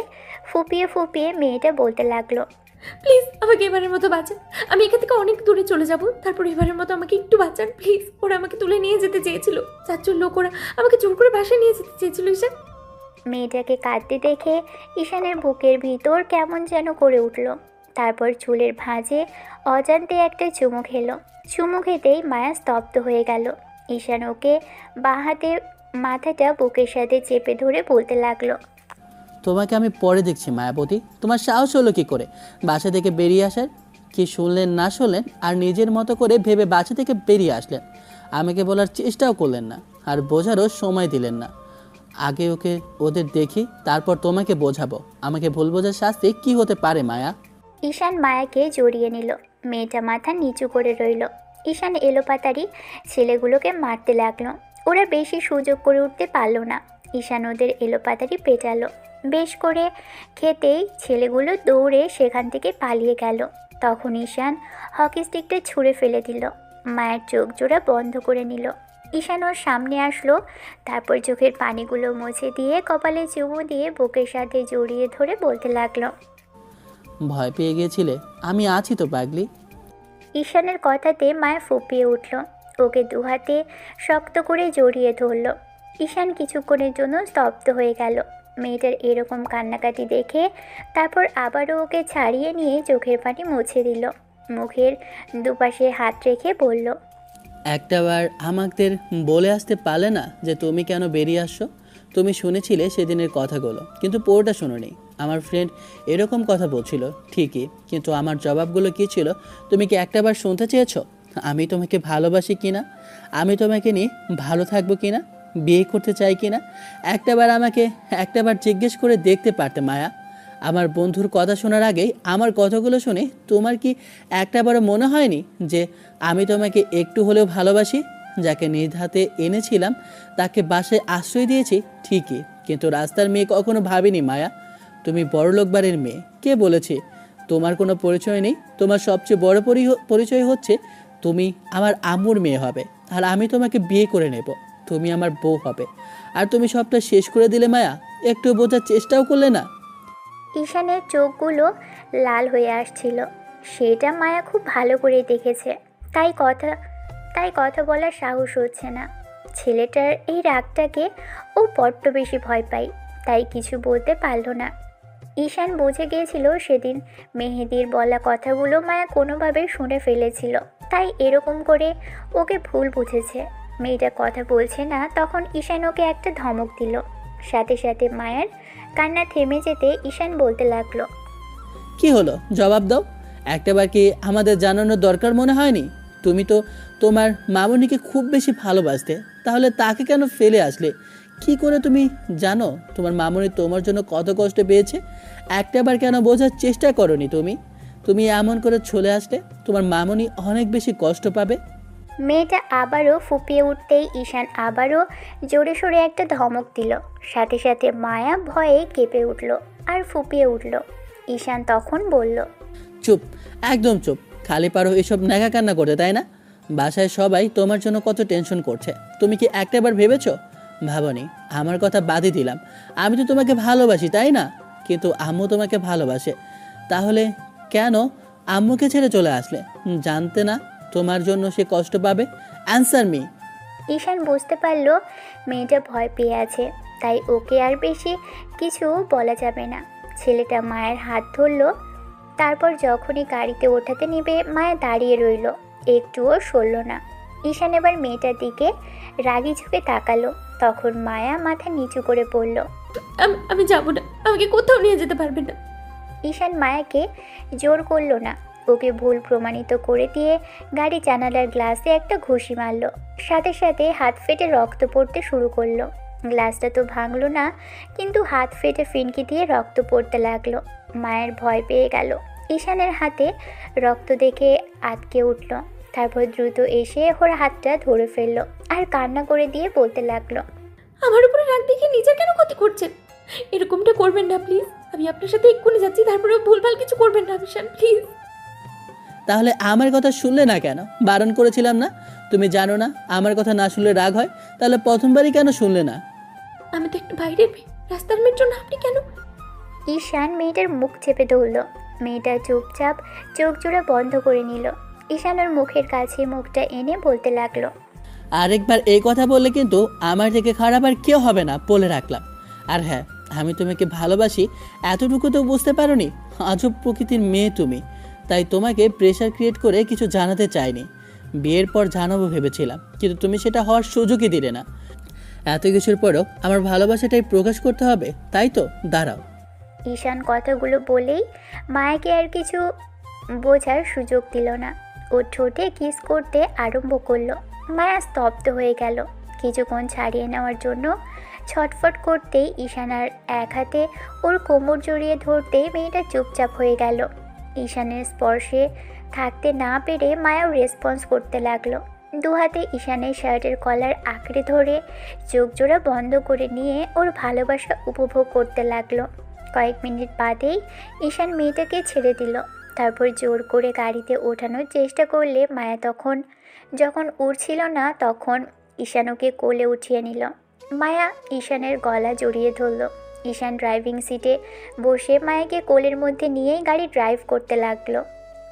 ফুপিয়ে ফুপিয়ে মেয়েটা বলতে লাগলো, প্লিজ আমাকে এবারের মতো বাঁচান। আমি এখান থেকে অনেক দূরে চলে যাব, তারপর এবারের মতো আমাকে একটু বাঁচান প্লিজ। ওরা আমাকে তুলে নিয়ে যেতে চেয়েছিল, 4জন লোক ওরা আমাকে জোর করে বাসায় নিয়ে যেতে চেয়েছিল। ঈশান, মেয়েটাকে কাঁদতে দেখে ঈশানের বুকের ভিতর কেমন যেন করে উঠল। তারপর চুলের ভাঁজে অজান্তে একটা চুমু খেলো। চুমু খেতেই মায়া স্তব্ধ হয়ে গেল। ঈশান ওকে বাঁ হাতে মাথাটা বুকের সাথে চেপে ধরে বলতে লাগলো, তোমাকে আমি পরে দেখছি মায়াবতী। তোমার সাহস হলো কি করে বাসা থেকে বেরিয়ে আসার? কি শুনলেন না শুনলেন আর নিজের মতো করে ভেবে বাসা থেকে বেরিয়ে আসলেন। আমাকে বলার চেষ্টাও করলেন না আর বোঝারও সময় দিলেন না। আগে ওদের দেখি, তারপর তোমাকে বোঝাবো আমাকে ভুল বোঝার শাস্তি কি হতে পারে মায়া। ঈশান মায়াকে জড়িয়ে নিল। মেয়েটা মাথা নিচু করে রইল। ঈশান এলোপাতাড়ি ছেলেগুলোকে মারতে লাগলো। ওরা বেশি সুযোগ করে উঠতে পারল না। ঈশান ওদের এলোপাতাড়ি পেটালো। বেশ করে খেতেই ছেলেগুলো দৌড়ে সেখান থেকে পালিয়ে গেল। তখন ঈশান হকি স্টিকটা ছুঁড়ে ফেলে দিল। মায়ের চোখ জোড়া বন্ধ করে নিল। ঈশান ওর সামনে আসলো। তারপর চোখের পানিগুলো মুছে দিয়ে কপালে চুমু দিয়ে বুকের সাথে জড়িয়ে ধরে বলতে লাগলো, ভয় পেয়ে গিয়েছিলে? আমি আছি তো পাগলি। ঈশানের কথাতে মায়া ফুপিয়ে উঠল। ওকে দুহাতে শক্ত করে জড়িয়ে ধরল। ঈশান কিছুক্ষণের জন্য স্তব্ধ হয়ে গেল মেয়েটার এরকম কান্নাকাটি দেখে। তারপর আবারও ওকে ছাড়িয়ে নিয়ে চোখের পানি মুছে দিল। মুখের দুপাশে হাত রেখে বলল, একটাবার আমাদের বলে আসতে পারলে না যে তুমি কেন বেরিয়ে আসছো? তুমি শুনেছিলে সেদিনের কথাগুলো, কিন্তু পুরোটা শোনোনি। আমার ফ্রেন্ড এরকম কথা বলছিল ঠিকই, কিন্তু আমার জবাবগুলো কী ছিল তুমি কি একটাবার শুনতে চেয়েছো? আমি তোমাকে ভালোবাসি কিনা, আমি তোমাকে নিয়ে ভালো থাকবো কিনা, বিয়ে করতে চাই কিনা, একটাবার জিজ্ঞেস করে দেখতে পারতে মায়া। আমার বন্ধুর কথা শোনার আগেই আমার কথাগুলো শুনে তোমার কি একটাবারও মনে হয়নি যে আমি তোমাকে একটু হলেও ভালোবাসি? যাকে নিজ হাতে এনেছিলাম তাকে বাসায় আশ্রয় দিয়েছি ঠিকই, কিন্তু রাস্তার মেয়ে কখনো ভাবিনি মায়া। তুমি বড়লোক বাড়ির মেয়ে, কে বলেছে তোমার কোনো পরিচয় নেই? তোমার সবচেয়ে বড় পরিচয় হচ্ছে তুমি আমার আম্মুর মেয়ে হবে, আর আমি তোমাকে বিয়ে করে নেব, তুমি আমার বউ হবে। আর তুমি সবটা শেষ করে দিলে মায়া, একটু বোঝার চেষ্টাও করলে না। ঈশানের চোখগুলো লাল হয়ে আসছিল। সেটা মায়া খুব ভালো করে দেখেছে, তাই কথা বলার সাহস হচ্ছে না। ছেলেটার এই রাগটাকে ও বড্ড বেশি ভয় পায়, তাই কিছু বলতে পারল না। ঈশান বুঝে গিয়েছিল সেদিন মেহেদির বলা কথাগুলো মায়া কোনোভাবে শুনে ফেলেছিল, তাই এরকম করে ওকে ভুল বুঝেছে। মেয়েটা কথা বলছে না, তখন ঈশান ওকে একটা ধমক দিল। সাথে সাথে মায়ের কান্না থেমে যেতে ঈশান বলতে লাগলো, কি হলো জবাব দাও। একটাবার কি আমাদের জানানোর দরকার মনে হয়নি? তুমি তো তোমার মামুনিকে খুব বেশি ভালোবাসতে, তাহলে তাকে কেন ফেলে আসলে? কি করে তুমি জানো তোমার মামুনি তোমার জন্য কত কষ্ট পেয়েছে? একটাবার কেন বোঝার চেষ্টা করনি তুমি এমন করে চলে আসলে তোমার মামুনি অনেক বেশি কষ্ট পাবে। মেয়েটা আবারও ফুপিয়ে উঠতেই ঈশান আবারও জোরে সোরে একটা ধমক দিল। সাথে সাথে মায়া ভয়ে কেঁপে উঠল আর ফুপিয়ে উঠল। ঈশান তখন বলল, চুপ, একদম চুপ। খালি পারো এসব ন্যাকা কান্না করতে, তাই না? বাসায় সবাই তোমার জন্য কত টেনশন করছে, তুমি কি একটাবার ভেবেছো? ভাবনি? আমার কথা বাদই দিলাম, আমি তো তোমাকে ভালোবাসি তাই না? কিন্তু আম্মু তোমাকে ভালোবাসে, তাহলে কেন আম্মুকে ছেড়ে চলে আসলে? জানতে না তোমার জন্য সে কষ্ট পাবে? Answer me. ঈশান বুঝতে পারল মেয়েটা ভয় পেয়ে আছে, তাই ওকে আর বেশি কিছু বলা যাবে না। ছেলেটা মায়ের হাত ধরল। তারপর যখনই গাড়িতে ওঠাতে নেবে মায়া দাঁড়িয়ে রইল, একটুও সরল না। ঈশান এবার মেয়েটার দিকে রাগি ঝুঁকে তাকালো। তখন মায়া মাথা নিচু করে পড়ল। আমি যাব না, আমাকে কোথাও নিয়ে যেতে পারবেন না। ঈশান মায়াকে জোর করলো না, ওকে ভুল প্রমাণিত করে দিয়ে গাড়ি জানালার গ্লাসে একটা ঘুষি মারল। সাথে সাথে হাত ফেটে রক্ত পড়তে শুরু করলো। গ্লাসটা তো ভাঙলো না, কিন্তু হাত ফেটে ফিনকি দিয়ে রক্ত পড়তে লাগলো। মায়ের ভয় পেয়ে গেল। ঈশানের হাতে রক্ত দেখে আটকে উঠল। তারপর দ্রুত এসে ওর হাতটা ধরে ফেললো আর কান্না করে দিয়ে বলতে লাগলো, আমার উপরে রাগ দেখিয়ে নিজের কেন ক্ষতি করছেন? এরকমটা করবেন না প্লিজ। আমি আপনার সাথে এক্ষুনি যাচ্ছি, তারপরে ভুলভাল কিছু করবেন না ঈশান, প্লিজ। তাহলে আমার কথা শুনলে না কেন? বারণ করেছিলাম না? তুমি জানো না আমার কথা না শুনলে রাগ হয়? তাহলে প্রথমবারই কেন শুনলে না? আমি তো একটু বাইরের মেয়ে, রাস্তার মেয়ের জন্য আপনি কেন? ঈশান মেয়েটার মুখ চেপে ধরল। মেয়েটা চুপচাপ চোখ জোড়া বন্ধ করে নিল। ঈশান ওর মুখের কাছে মুখটা এনে বলতে লাগলো, আরেকবার এই কথা বললে কিন্তু আমার থেকে খারাপ আর কেউ হবে না, বলে রাখলাম। আর হ্যাঁ, আমি তোমাকে ভালোবাসি এতটুকু তো বুঝতে পারোনি। আজব প্রকৃতির মেয়ে তুমি, তাই তোমাকে প্রেশার ক্রিয়েট করে কিছু জানাতে চাইনি। বিয়ের পর জানাবো ভেবেছিলাম, কিন্তু তুমি সেটা হওয়ার সুযোগই দিলে না। এত কিছুর পরও আমার ভালোবাসাটাই প্রকাশ করতে হবে, তাই তো? দাঁড়াও। ঈশান কথাগুলো বলেই মায়াকে আর কিছু বোঝার সুযোগ দিল না। ও ঠোঁটে কিস করতে আরম্ভ করলো। মায়া স্তব্ধ হয়ে গেল। কিছুক্ষণ ছাড়িয়ে নেওয়ার জন্য ছটফট করতেই ঈশান আর এক হাতে ওর কোমর জড়িয়ে ধরতেই মেয়েটা চুপচাপ হয়ে গেল। ঈশানের স্পর্শে থাকতে না পেরে মায়াও রেসপন্স করতে লাগলো। দু হাতে ঈশানের শার্টের কলার আঁকড়ে ধরে চোখ জোড়া বন্ধ করে নিয়ে ওর ভালোবাসা উপভোগ করতে লাগলো। কয়েক মিনিট বাদেই ঈশান মেয়েটাকে ছেড়ে দিল। তারপর জোর করে গাড়িতে ওঠানোর চেষ্টা করলে মায়া যখন উঠছিল না তখন ঈশান ওকে কোলে উঠিয়ে নিল। মায়া ঈশানের গলা জড়িয়ে ধরল। ঈশান ড্রাইভিং সিটে বসে মায়াকে কোলের মধ্যে নিয়েই গাড়ি ড্রাইভ করতে লাগলো।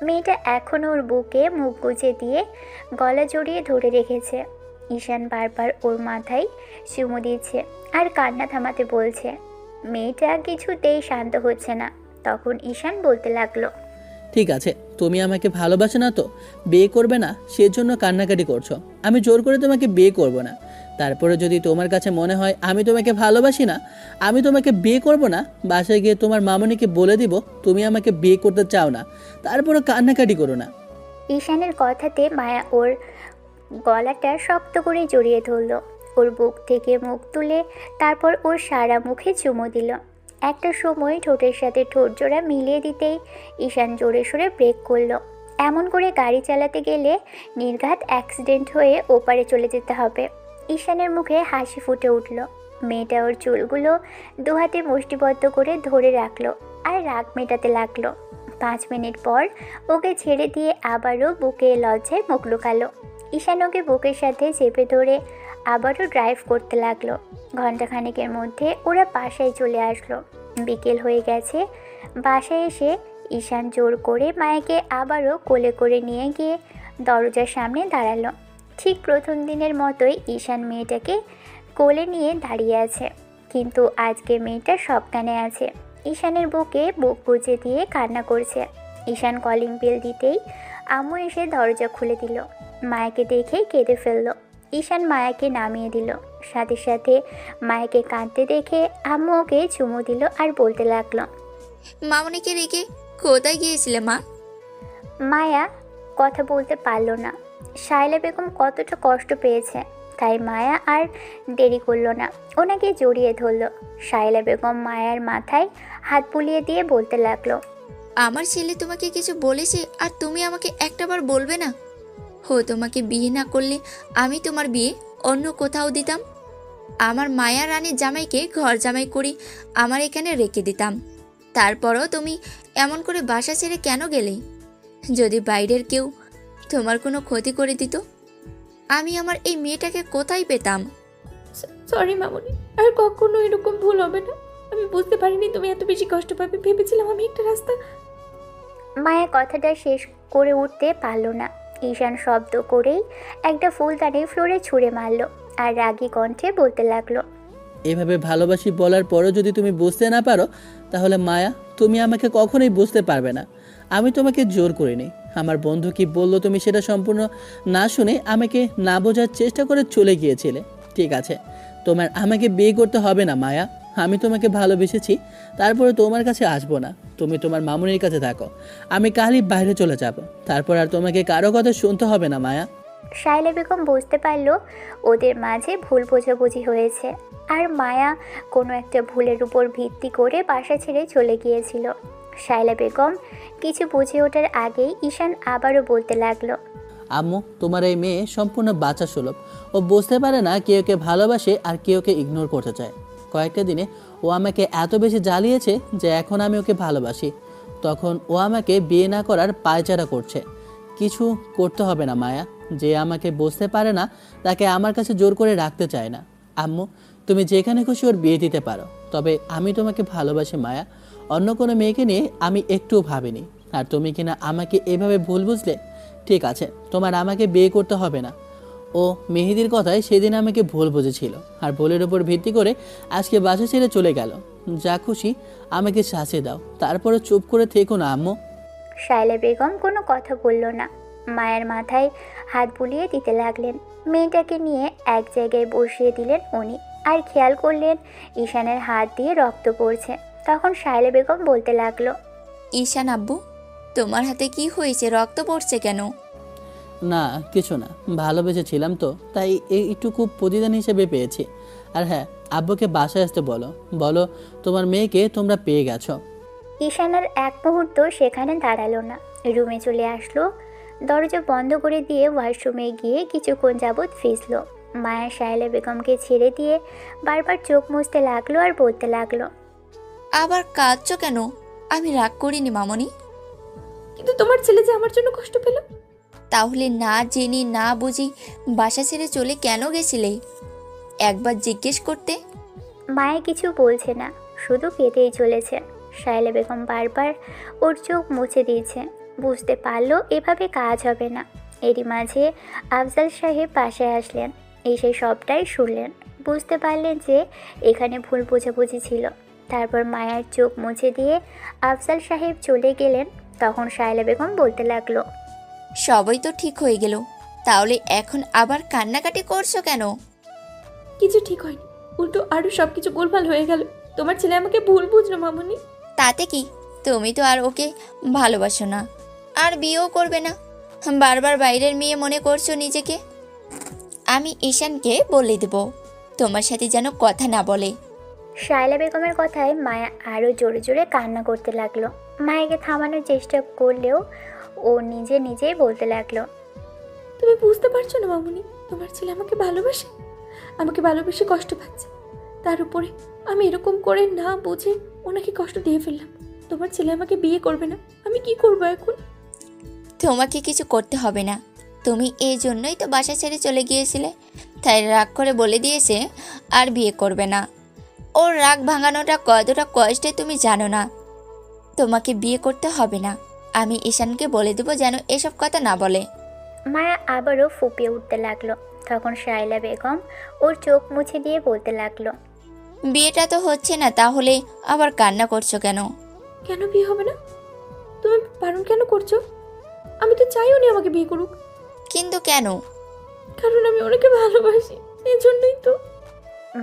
মেয়েটা এখনও ওর বুকে মুখ গুজে দিয়ে গলা জড়িয়ে ধরে রেখেছে। ঈশান বারবার ওর মাথায় চুমু দিচ্ছে আর কান্না থামাতে বলছে। মেয়েটা কিছুতেই শান্ত হচ্ছে না। তখন ঈশান বলতে লাগলো, ঠিক আছে, তুমি আমাকে ভালোবাসো না তো? বিয়ে করবে না সেজন্য কান্নাকাটি করছো। আমি জোর করে তোমাকে বিয়ে করব না। তারপরে যদি তোমার কাছে মনে হয় আমি তোমাকে ভালোবাসি না, আমি তোমাকে বিয়ে করব না, বাসায় গিয়ে তোমার মামনিকে বলে দিব তুমি আমাকে বিয়ে করতে চাও না। তারপরে কান্নাকাটি করো না। ঈশানের কথাতে মায়া ওর গলাটা শক্ত করে জড়িয়ে ধরল। ওর বুক থেকে মুখ তুলে তারপর ওর সারা মুখে চুমু দিল। একটা সময় ঠোঁটের সাথে ঠোঁট জোড়া মিলিয়ে দিতেই ঈশান জোরে সোরে ব্রেক করলো। এমন করে গাড়ি চালাতে গেলে নির্ঘাত অ্যাক্সিডেন্ট হয়ে ওপারে চলে যেতে হবে। ঈশানের মুখে হাসি ফুটে উঠল। মেয়েটা ওর চুলগুলো দু হাতে মুষ্টিবদ্ধ করে ধরে রাখলো আর রাগ মেটাতে লাগলো। 5 মিনিট পর ওকে ছেড়ে দিয়ে আবারও বুকে লজ্জায় মুখ লুকালো। ঈশান ওকে বুকের সাথে চেপে ধরে আবারও ড্রাইভ করতে লাগলো। ঘণ্টাখানেকের মধ্যে ওরা বাসায় চলে আসলো। বিকেল হয়ে গেছে। বাসায় এসে ঈশান জোর করে মায়াকে আবারও কোলে করে নিয়ে গিয়ে দরজার সামনে দাঁড়ালো। ঠিক প্রথম দিনের মতোই ঈশান মেয়েটাকে কোলে নিয়ে দাঁড়িয়ে আছে, কিন্তু আজকে মেয়েটা সবখানে আছে। ঈশানের বুকে বুক গুজে দিয়ে কান্না করছে। ঈশান কলিং বেল দিতেই আম্মু এসে দরজা খুলে দিল। মায়াকে দেখে কেঁদে ফেললো। ঈশান মায়াকে নামিয়ে দিল। সাথে সাথে মায়াকে কাঁদতে দেখে আম্মু ওকে চুমু দিল আর বলতে লাগলো, মামনিকে রেখে কোথায় গিয়েছিলে মা? মায়া কথা বলতে পারল না। শায়লা বেগম কতটা কষ্ট পেয়েছে, তাই মায়া আর দেরি করলো না, ওনাকে জড়িয়ে ধরল। শায়লা বেগম মায়ার মাথায় হাত বুলিয়ে দিয়ে বলতে লাগলো, আমার ছেলে তোমাকে কিছু বলেছে আর তুমি আমাকে একটাবার বলবে না? হো, তোমাকে বিয়ে না করলে আমি তোমার বিয়ে অন্য কোথাও দিতাম। আমার মায়া রানীর জামাইকে ঘর জামাই করি আমার এখানে রেখে দিতাম। তারপরও তুমি এমন করে বাসা ছেড়ে কেন গেলে? যদি বাইরের কেউ তোমার কোনো ক্ষতি করে দিত, আমি আমার এই মেয়েটাকে কোথায় পেতাম? সরি মামনি, আর কখনো এরকম ভুল হবে না। আমি বুঝতে পারিনি তুমি এত বেশি কষ্ট পাবে, ভেবেছিলাম আমি একটা রাস্তা। মায়া কথাটা শেষ করে উঠতে পারল না। ঈশান শব্দ করেই একটা ফুলদানি ফ্লোরে ছুঁড়ে মারল আর রাগী কণ্ঠে বলতে লাগলো, এভাবে ভালোবাসি বলার পরও যদি তুমি বুঝতে না পারো, তাহলে মায়া তুমি আমাকে কখনোই বুঝতে পারবে না। আমি তোমাকে জোর করিনি। আমার বন্ধু কি বললো তুমি সেটা সম্পূর্ণ না শুনে আমাকে না বোঝার চেষ্টা করে চলে গিয়েছিলে। ঠিক আছে, তোমার আমাকে বিয়ে করতে হবে না মায়া। আমি তোমাকে ভালোবেসেছি, তারপরে তোমার কাছে আসবো না। তুমি তোমার মামুনির কাছে থাকো, আমি কালই বাইরে চলে যাব। তারপর আর তোমাকে কারো কথা শুনতে হবে না মায়া। শায়লা বেগম বুঝতে পারল ওদের মাঝে ভুল বোঝাবুঝি হয়েছে, আর মায়া কোনো একটা ভুলের উপর ভিত্তি করে বাসা ছেড়ে চলে গিয়েছিল। শায়লা বেগম কিছু বুঝে ওঠার আগেই ঈশান আবারও বলতে লাগলো, আম্মু, তোমার এই মেয়ে সম্পূর্ণ বাচ্চা সুলভ। ও বুঝতে পারে না কে ওকে ভালোবাসে আর কে ওকে ইগনোর করতে চায়। কয়েকটা দিনে ও আমাকে এত বেশি জ্বালিয়েছে যে এখন আমি ওকে ভালোবাসি, তখন ও আমাকে বিয়ে না করার পায়চারা করছে। কিছু করতে হবে না মায়া, যে আমাকে বুঝতে পারে না তাকে আমার কাছে জোর করে রাখতে চায় না। আম্মু, তুমি যেখানে খুশি ওর বিয়ে দিতে পারো, তবে আমি তোমাকে ভালোবাসি মায়া। অন্য কোনো মেয়েকে নিয়ে আমি একটুও ভাবিনি। আর তুমি কিনা আমাকে এভাবে ভুল বুঝলে। ঠিক আছে, তোমার আমাকে বিয়ে করতে হবে না। ও মেহেদির কথায় সেদিন আমাকে ভুল বুঝেছিল, আর ভুলের উপর ভিত্তি করে আজকে বাসা ছেড়ে চলে গেল। যা খুশি আমাকে শাস্তি দাও, তারপরে চুপ করে থেকো না আম্মু। শায়লা বেগম কোনো কথা বলল না। মায়ের মাথায় হাত বুলিয়ে দিতে লাগলেন। মেয়েটাকে নিয়ে এক জায়গায় বসিয়ে দিলেন উনি, আর খেয়াল করলেন ঈশানের হাত দিয়ে রক্ত পড়ছে। তখন শায়লা বেগম বলতে লাগলো, ঈশান আব্বু, তোমার হাতে কি হয়েছে? রক্ত পড়ছে কেন? না কিছু না, ভালোবেসেছিলাম তো, তাই এইটুকু প্রতিদান হিসেবে পেয়েছি। আর হ্যাঁ, আব্বুকে বাসায় আসতে বলো, বলো তোমার মেয়েকে তোমরা পেয়ে গেছো। ঈশান আর এক মুহূর্ত সেখানে দাঁড়ালো না, রুমে চলে আসলো। দরজা বন্ধ করে দিয়ে ওয়াশরুমে গিয়ে কিছুক্ষণ যাবৎ ফিসলো। মায়া শায়লা বেগমকে ছেড়ে দিয়ে বারবার চোখ মুছতে লাগলো আর বলতে লাগলো, আবার কাঁদছো কেন? আমি রাগ করিনি মামনি। কিন্তু তোমার ছেলে যে আমার জন্য কষ্ট পেল। তাহলে না জেনে না বুঝি বাসা ছেড়ে চলে কেন গেছিলে? একবার জিজ্ঞেস করতে। মায়া কিছু বলছে না, শুধু কেঁদেই চলেছে। শায়লা বেগম বারবার ওর চোখ মুছে দিয়েছে। বুঝতে পারলো এভাবে কাজ হবে না। এরই মাঝে আফজাল সাহেব বাসায় আসলেন, এসে সবটাই শুনলেন। বুঝতে পারলেন যে এখানে ভুল বোঝাবুঝি ছিল। তারপর মায়ার চোখ মুছে দিয়ে আফজাল সাহেব চলে গেলেন। তখন শায়লা বেগম বলতে লাগলো, সবই তো ঠিক হয়ে গেল, তাহলে এখন আবার কান্নাকাটি করছো কেন? কিছু ঠিক হয়নি, উল্টো আরো সবকিছু গোলমাল হয়ে গেল। তোমার ছেলে আমাকে ভুল বুঝলো মামুনি। তাতে কি? তুমি তো আর ওকে ভালোবাসো না, আর বিয়েও করবে না। বারবার বাইরের মেয়ে মনে করছো নিজেকে। আমি ঈশানকে বলে দেব তোমার সাথে যেন কথা না বলে। শায়লা বেগমের কথায় মায়া আরও জোরে জোরে কান্না করতে লাগলো। মায়াকে থামানোর চেষ্টা করলেও ও নিজে নিজেই বলতে লাগলো, তুমি বুঝতে পারছো না মামুনি, তোমার ছেলে আমাকে ভালোবাসে, আমাকে ভালোবেসে কষ্ট পাচ্ছে। তার উপরে আমি এরকম করে না বুঝে ওনাকে কষ্ট দিয়ে ফেললাম। তোমার ছেলে আমাকে বিয়ে করবে না, আমি কি করবো এখন? তোমাকে কিছু করতে হবে না, তুমি এই জন্যই তো বাসা ছেড়ে চলে গিয়েছিলে। তাই রাগ করে বলে দিয়েছে আর বিয়ে করবে না। ওর রাগ ভাঙানোটা কতটা কষ্টে তুমি জানো না। তোমাকে বিয়ে করতে হবে না, আমি ঈশানকে বলে দেবো যেন এসব কথা না বলে। মায়া আবারও ফুপিয়ে উঠতে লাগলো। তখন শায়লা বেগম ওর চোখ মুছে দিয়ে বলতে লাগলো, বিয়েটা তো হচ্ছে না, তাহলে আবার কান্না করছো কেন? কেন বিয়ে হবে না? তুমি বারণ কেন করছো? আমি তো চাইও নি আমাকে বিয়ে করুক। কিন্তু কেন? কারণ আমি ওনাকে ভালোবাসি, এই জন্যই তো।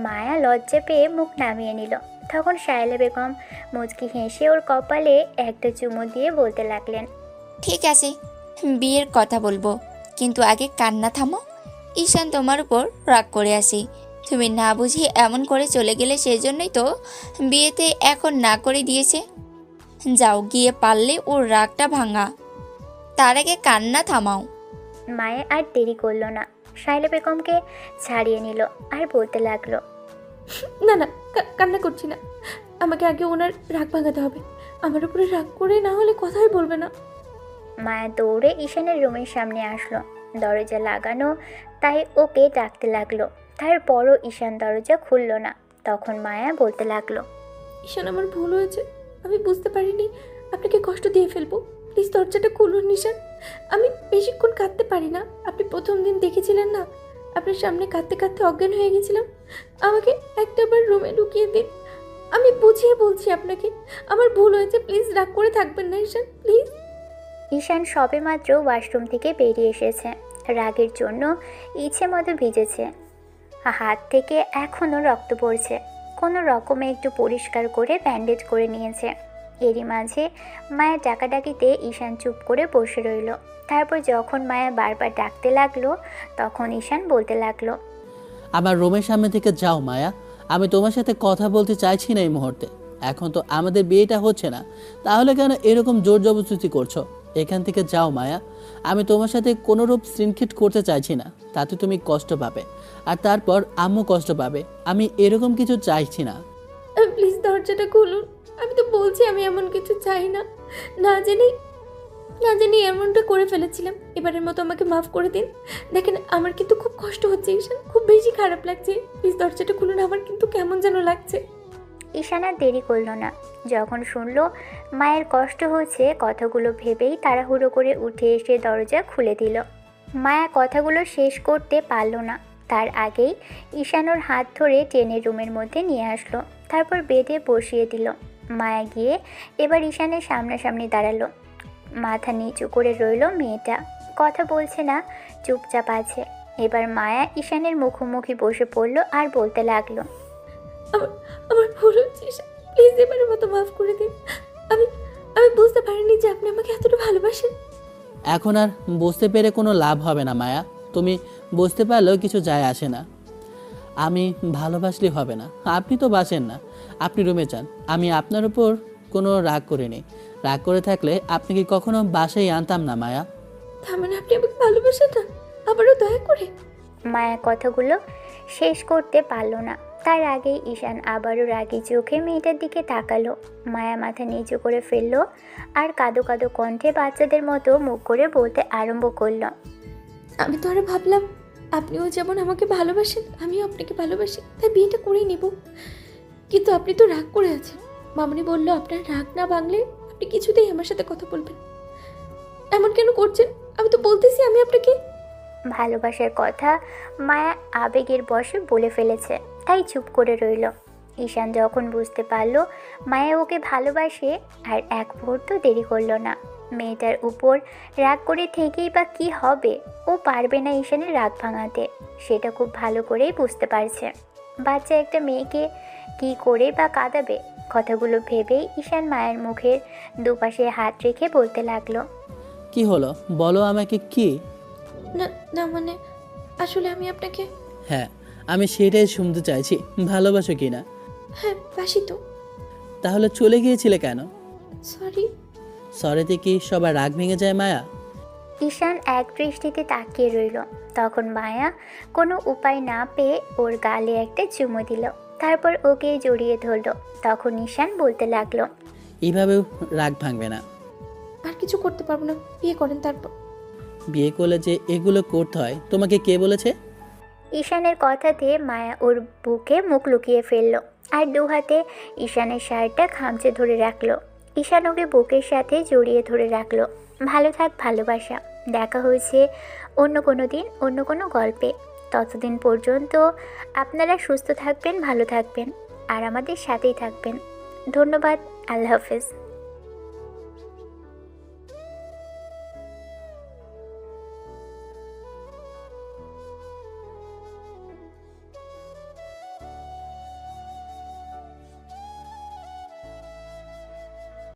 মায়া লজ্জা পেয়ে মুখ নামিয়ে নিল। তখন শায়লা বেগম মুচকি হেসে ওর কপালে একটা চুমু দিয়ে বলতে লাগলেন, ঠিক আছে, বিয়ের কথা বলবো, কিন্তু আগে কান্না থামো। ঈশান তোমার উপর রাগ করে আসি, তুমি না বুঝিয়ে এমন করে চলে গেলে, সেজন্যই তো বিয়েতে এখন না করে দিয়েছে। যাও গিয়ে পারলে ওর রাগটা ভাঙা, তার আগে কান্না থামাও। মায়া আর দেরি করলো না, শায়লা বেগমকে ছাড়িয়ে নিল আর বলতে লাগলো, না না, কান্না করছি না। আমাকে আগে ওনার রাগ ভাঙাতে হবে। আমার উপরে রাগ করে না হলে কথাই বলবে না। মায়া দৌড়ে ঈশানের রুমের সামনে আসলো। দরজা লাগানো, তাই ওকে ডাকতে লাগলো। তারপরও ঈশান দরজা খুলল না। তখন মায়া বলতে লাগলো, ঈশান, আমার ভুল হয়েছে, আমি বুঝতে পারিনি আপনাকে কষ্ট দিয়ে ফেলবো। প্লিজ দরজাটা খুলুন ঈশান। আমি বেশিক্ষণ কাঁদতে পারি না। আপনি প্রথম দিন দেখেছিলেন না, আপনার সামনে কাঁদতে কাঁদতে অজ্ঞান হয়ে গেছিলাম। আমাকে একটাবার রুমে ঢুকিয়ে দিন। আমি বুঝিয়ে বলছি আপনাকে, আমার ভুল হয়েছে। প্লিজ রাগ করে থাকবেন না ঈশান, প্লিজ। ঈশান সবেমাত্র ওয়াশরুম থেকে বেরিয়ে এসেছে। রাগের জন্য ইচ্ছে মতো ভিজেছে, হাত থেকে এখনও রক্ত পড়ছে। কোনো রকমে একটু পরিষ্কার করে ব্যান্ডেজ করে নিয়েছে। এরই মাঝে মায়া ডাকাডাকিতে ঈশান চুপ করে বসে রইল। তারপর যখন মায়া বারবার ডাকতে লাগলো তখন ঈশান বলতে লাগলো, আমার রুমের সামনে থেকে যাও মায়া, আমি তোমার সাথে কথা বলতে চাইছি না এই মুহূর্তে। এখন তো আমাদের বিয়েটা হচ্ছে না, তাহলে কেন এরকম জোর জবরদস্তি করছো? এখান থেকে যাও মায়া, আমি তোমার সাথে কোনোরূপ শৃঙ্খলা করতে চাইছি না, তাতে তুমি কষ্ট পাবে আর তারপর আম্মু কষ্ট পাবে। আমি এরকম কিছু চাইছি না। প্লিজ দরজাটা খুলুন। আমি তো বলছি আমি এমন কিছু চাই না। না জেনে না জানি এমনটা করে ফেলেছিলাম। এবারের মতো আমাকে মাফ করে দিন। দেখেন আমার কিন্তু খুব কষ্ট হচ্ছে ঈশান, খুব বেশি খারাপ লাগছে। প্লিজ দরজাটা খুলুন, আমার কিন্তু কেমন যেন লাগছে। ঈশান আর দেরি করলো না। যখন শুনলো মায়ের কষ্ট হচ্ছে কথাগুলো ভেবেই তাড়াহুড়ো করে উঠে এসে দরজা খুলে দিল। মায়া কথাগুলো শেষ করতে পারলো না, তার আগেই ঈশান ওর হাত ধরে টেনে রুমের মধ্যে নিয়ে আসলো, তারপর বেডে বসিয়ে দিল। মায়া গিয়ে এবার ঈশানের সামনাসামনি দাঁড়ালো। মাথা নিচু করে রইল মেয়েটা, কথা বলছে না, চুপচাপ আছে। এবার মায়া ঈশানের মুখোমুখি বসে পড়ল আর বলতে লাগলো, আমার আমার ভুল হচ্ছে ঈশান, প্লিজ এবারের মতো মাফ করে দিন। আমি আমি বুঝতে পারিনি যে আপনি আমাকে এতটা ভালোবাসেন। এখন আর বুঝতে পেরে কোনো লাভ হবে না মায়া, তুমি বুঝতে পারলেও কিছু যায় আসে না। আমি ভালোবাসলে হবে না, আপনি তো বাসেন না। আপনি রুমে যান, আমি আপনার উপর কোনো রাগ করিনি। রাগ করে থাকলে আপনি কি কখনো বাসায় আনতাম না মায়া। তার মানে আপনি আমাকে ভালোবাসেন না? আবারও দয়া করে। মায়া কথাগুলো শেষ করতে পারল না, তার আগেই ঈশান আবারও রাগী চোখে মেয়েটার দিকে তাকালো। মায়া মাথা নিচু করে ফেললো আর কাঁদো কাঁদো কণ্ঠে বাচ্চাদের মতো মুখ করে বলতে আরম্ভ করলো, আমি তো আরো ভাবলাম আপনিও যেমন আমাকে ভালোবাসেন আমিও আপনাকে ভালোবাসি, তাই বিয়েটা করেই নেব। কিন্তু আপনি তো রাগ করে আছেন। মামনি বলল আপনার রাগ না ভাঙলে আপনি কিছুতেই আমার সাথে কথা বলবেন। এমন কেন করছেন? আমি তো বলতেছি আমি আপনাকে। ভালোবাসার কথা মায়া আবেগের বশে বলে ফেলেছে, তাই চুপ করে রইল। ঈশান যখন বুঝতে পারলো মায়া ওকে ভালোবাসে আর এক মুহূর্ত দেরি করলো না। মেয়েটার উপর রাগ করে থেকেই বা কী হবে, ও পারবে না ঈশানের রাগ ভাঙাতে, সেটা খুব ভালো করেই বুঝতে পারছে। বাচ্চা একটা মেয়েকে কি করে বা কাঁদাবে, কথাগুলো ভেবেই ঈশান মায়ের মুখের দুপাশে হাত রেখে বলতে লাগলো, কি হলো বলো আমাকে, কি? না না মানে আসলে আমি আপনাকে। হ্যাঁ, আমি সেটাই শুনতে চাইছি, ভালোবাসো কি না? হ্যাঁ বাসি তো। তাহলে চলে গিয়েছিলে কেন? সরি। সরেতে কি সবার রাগ ভেঙে যায় মায়া? ঈশান এক দৃষ্টিতে তাকিয়ে রইল। তখন মায়া কোনো উপায় না পেয়ে ওর গালে একটা চুমু দিল, তারপর ওকে জড়িয়ে ধরল। তখন ঈশান বলতে লাগলো, এইভাবেও রাগ ভাঙবে না। আর কিছু করতে পারবো না, বিয়ে করেন তারপর। বিয়ে করলে যে এগুলো করতে হয় তোমাকে কে বলেছে? ঈশানের কথাতে মায়া ওর বুকে মুখ লুকিয়ে ফেলল আর দু হাতে ঈশানের শার্টটা খামচে ধরে রাখলো। ঈশান ওকে বুকের সাথে জড়িয়ে ধরে রাখলো। ভালো থাক ভালোবাসা, দেখা হয়েছে অন্য কোনো দিন অন্য কোনো গল্পে। ততদিন পর্যন্ত আপনারা সুস্থ থাকবেন, ভালো থাকবেন আর আমাদের সাথেই থাকবেন। ধন্যবাদ, আল্লাহ হাফেজ।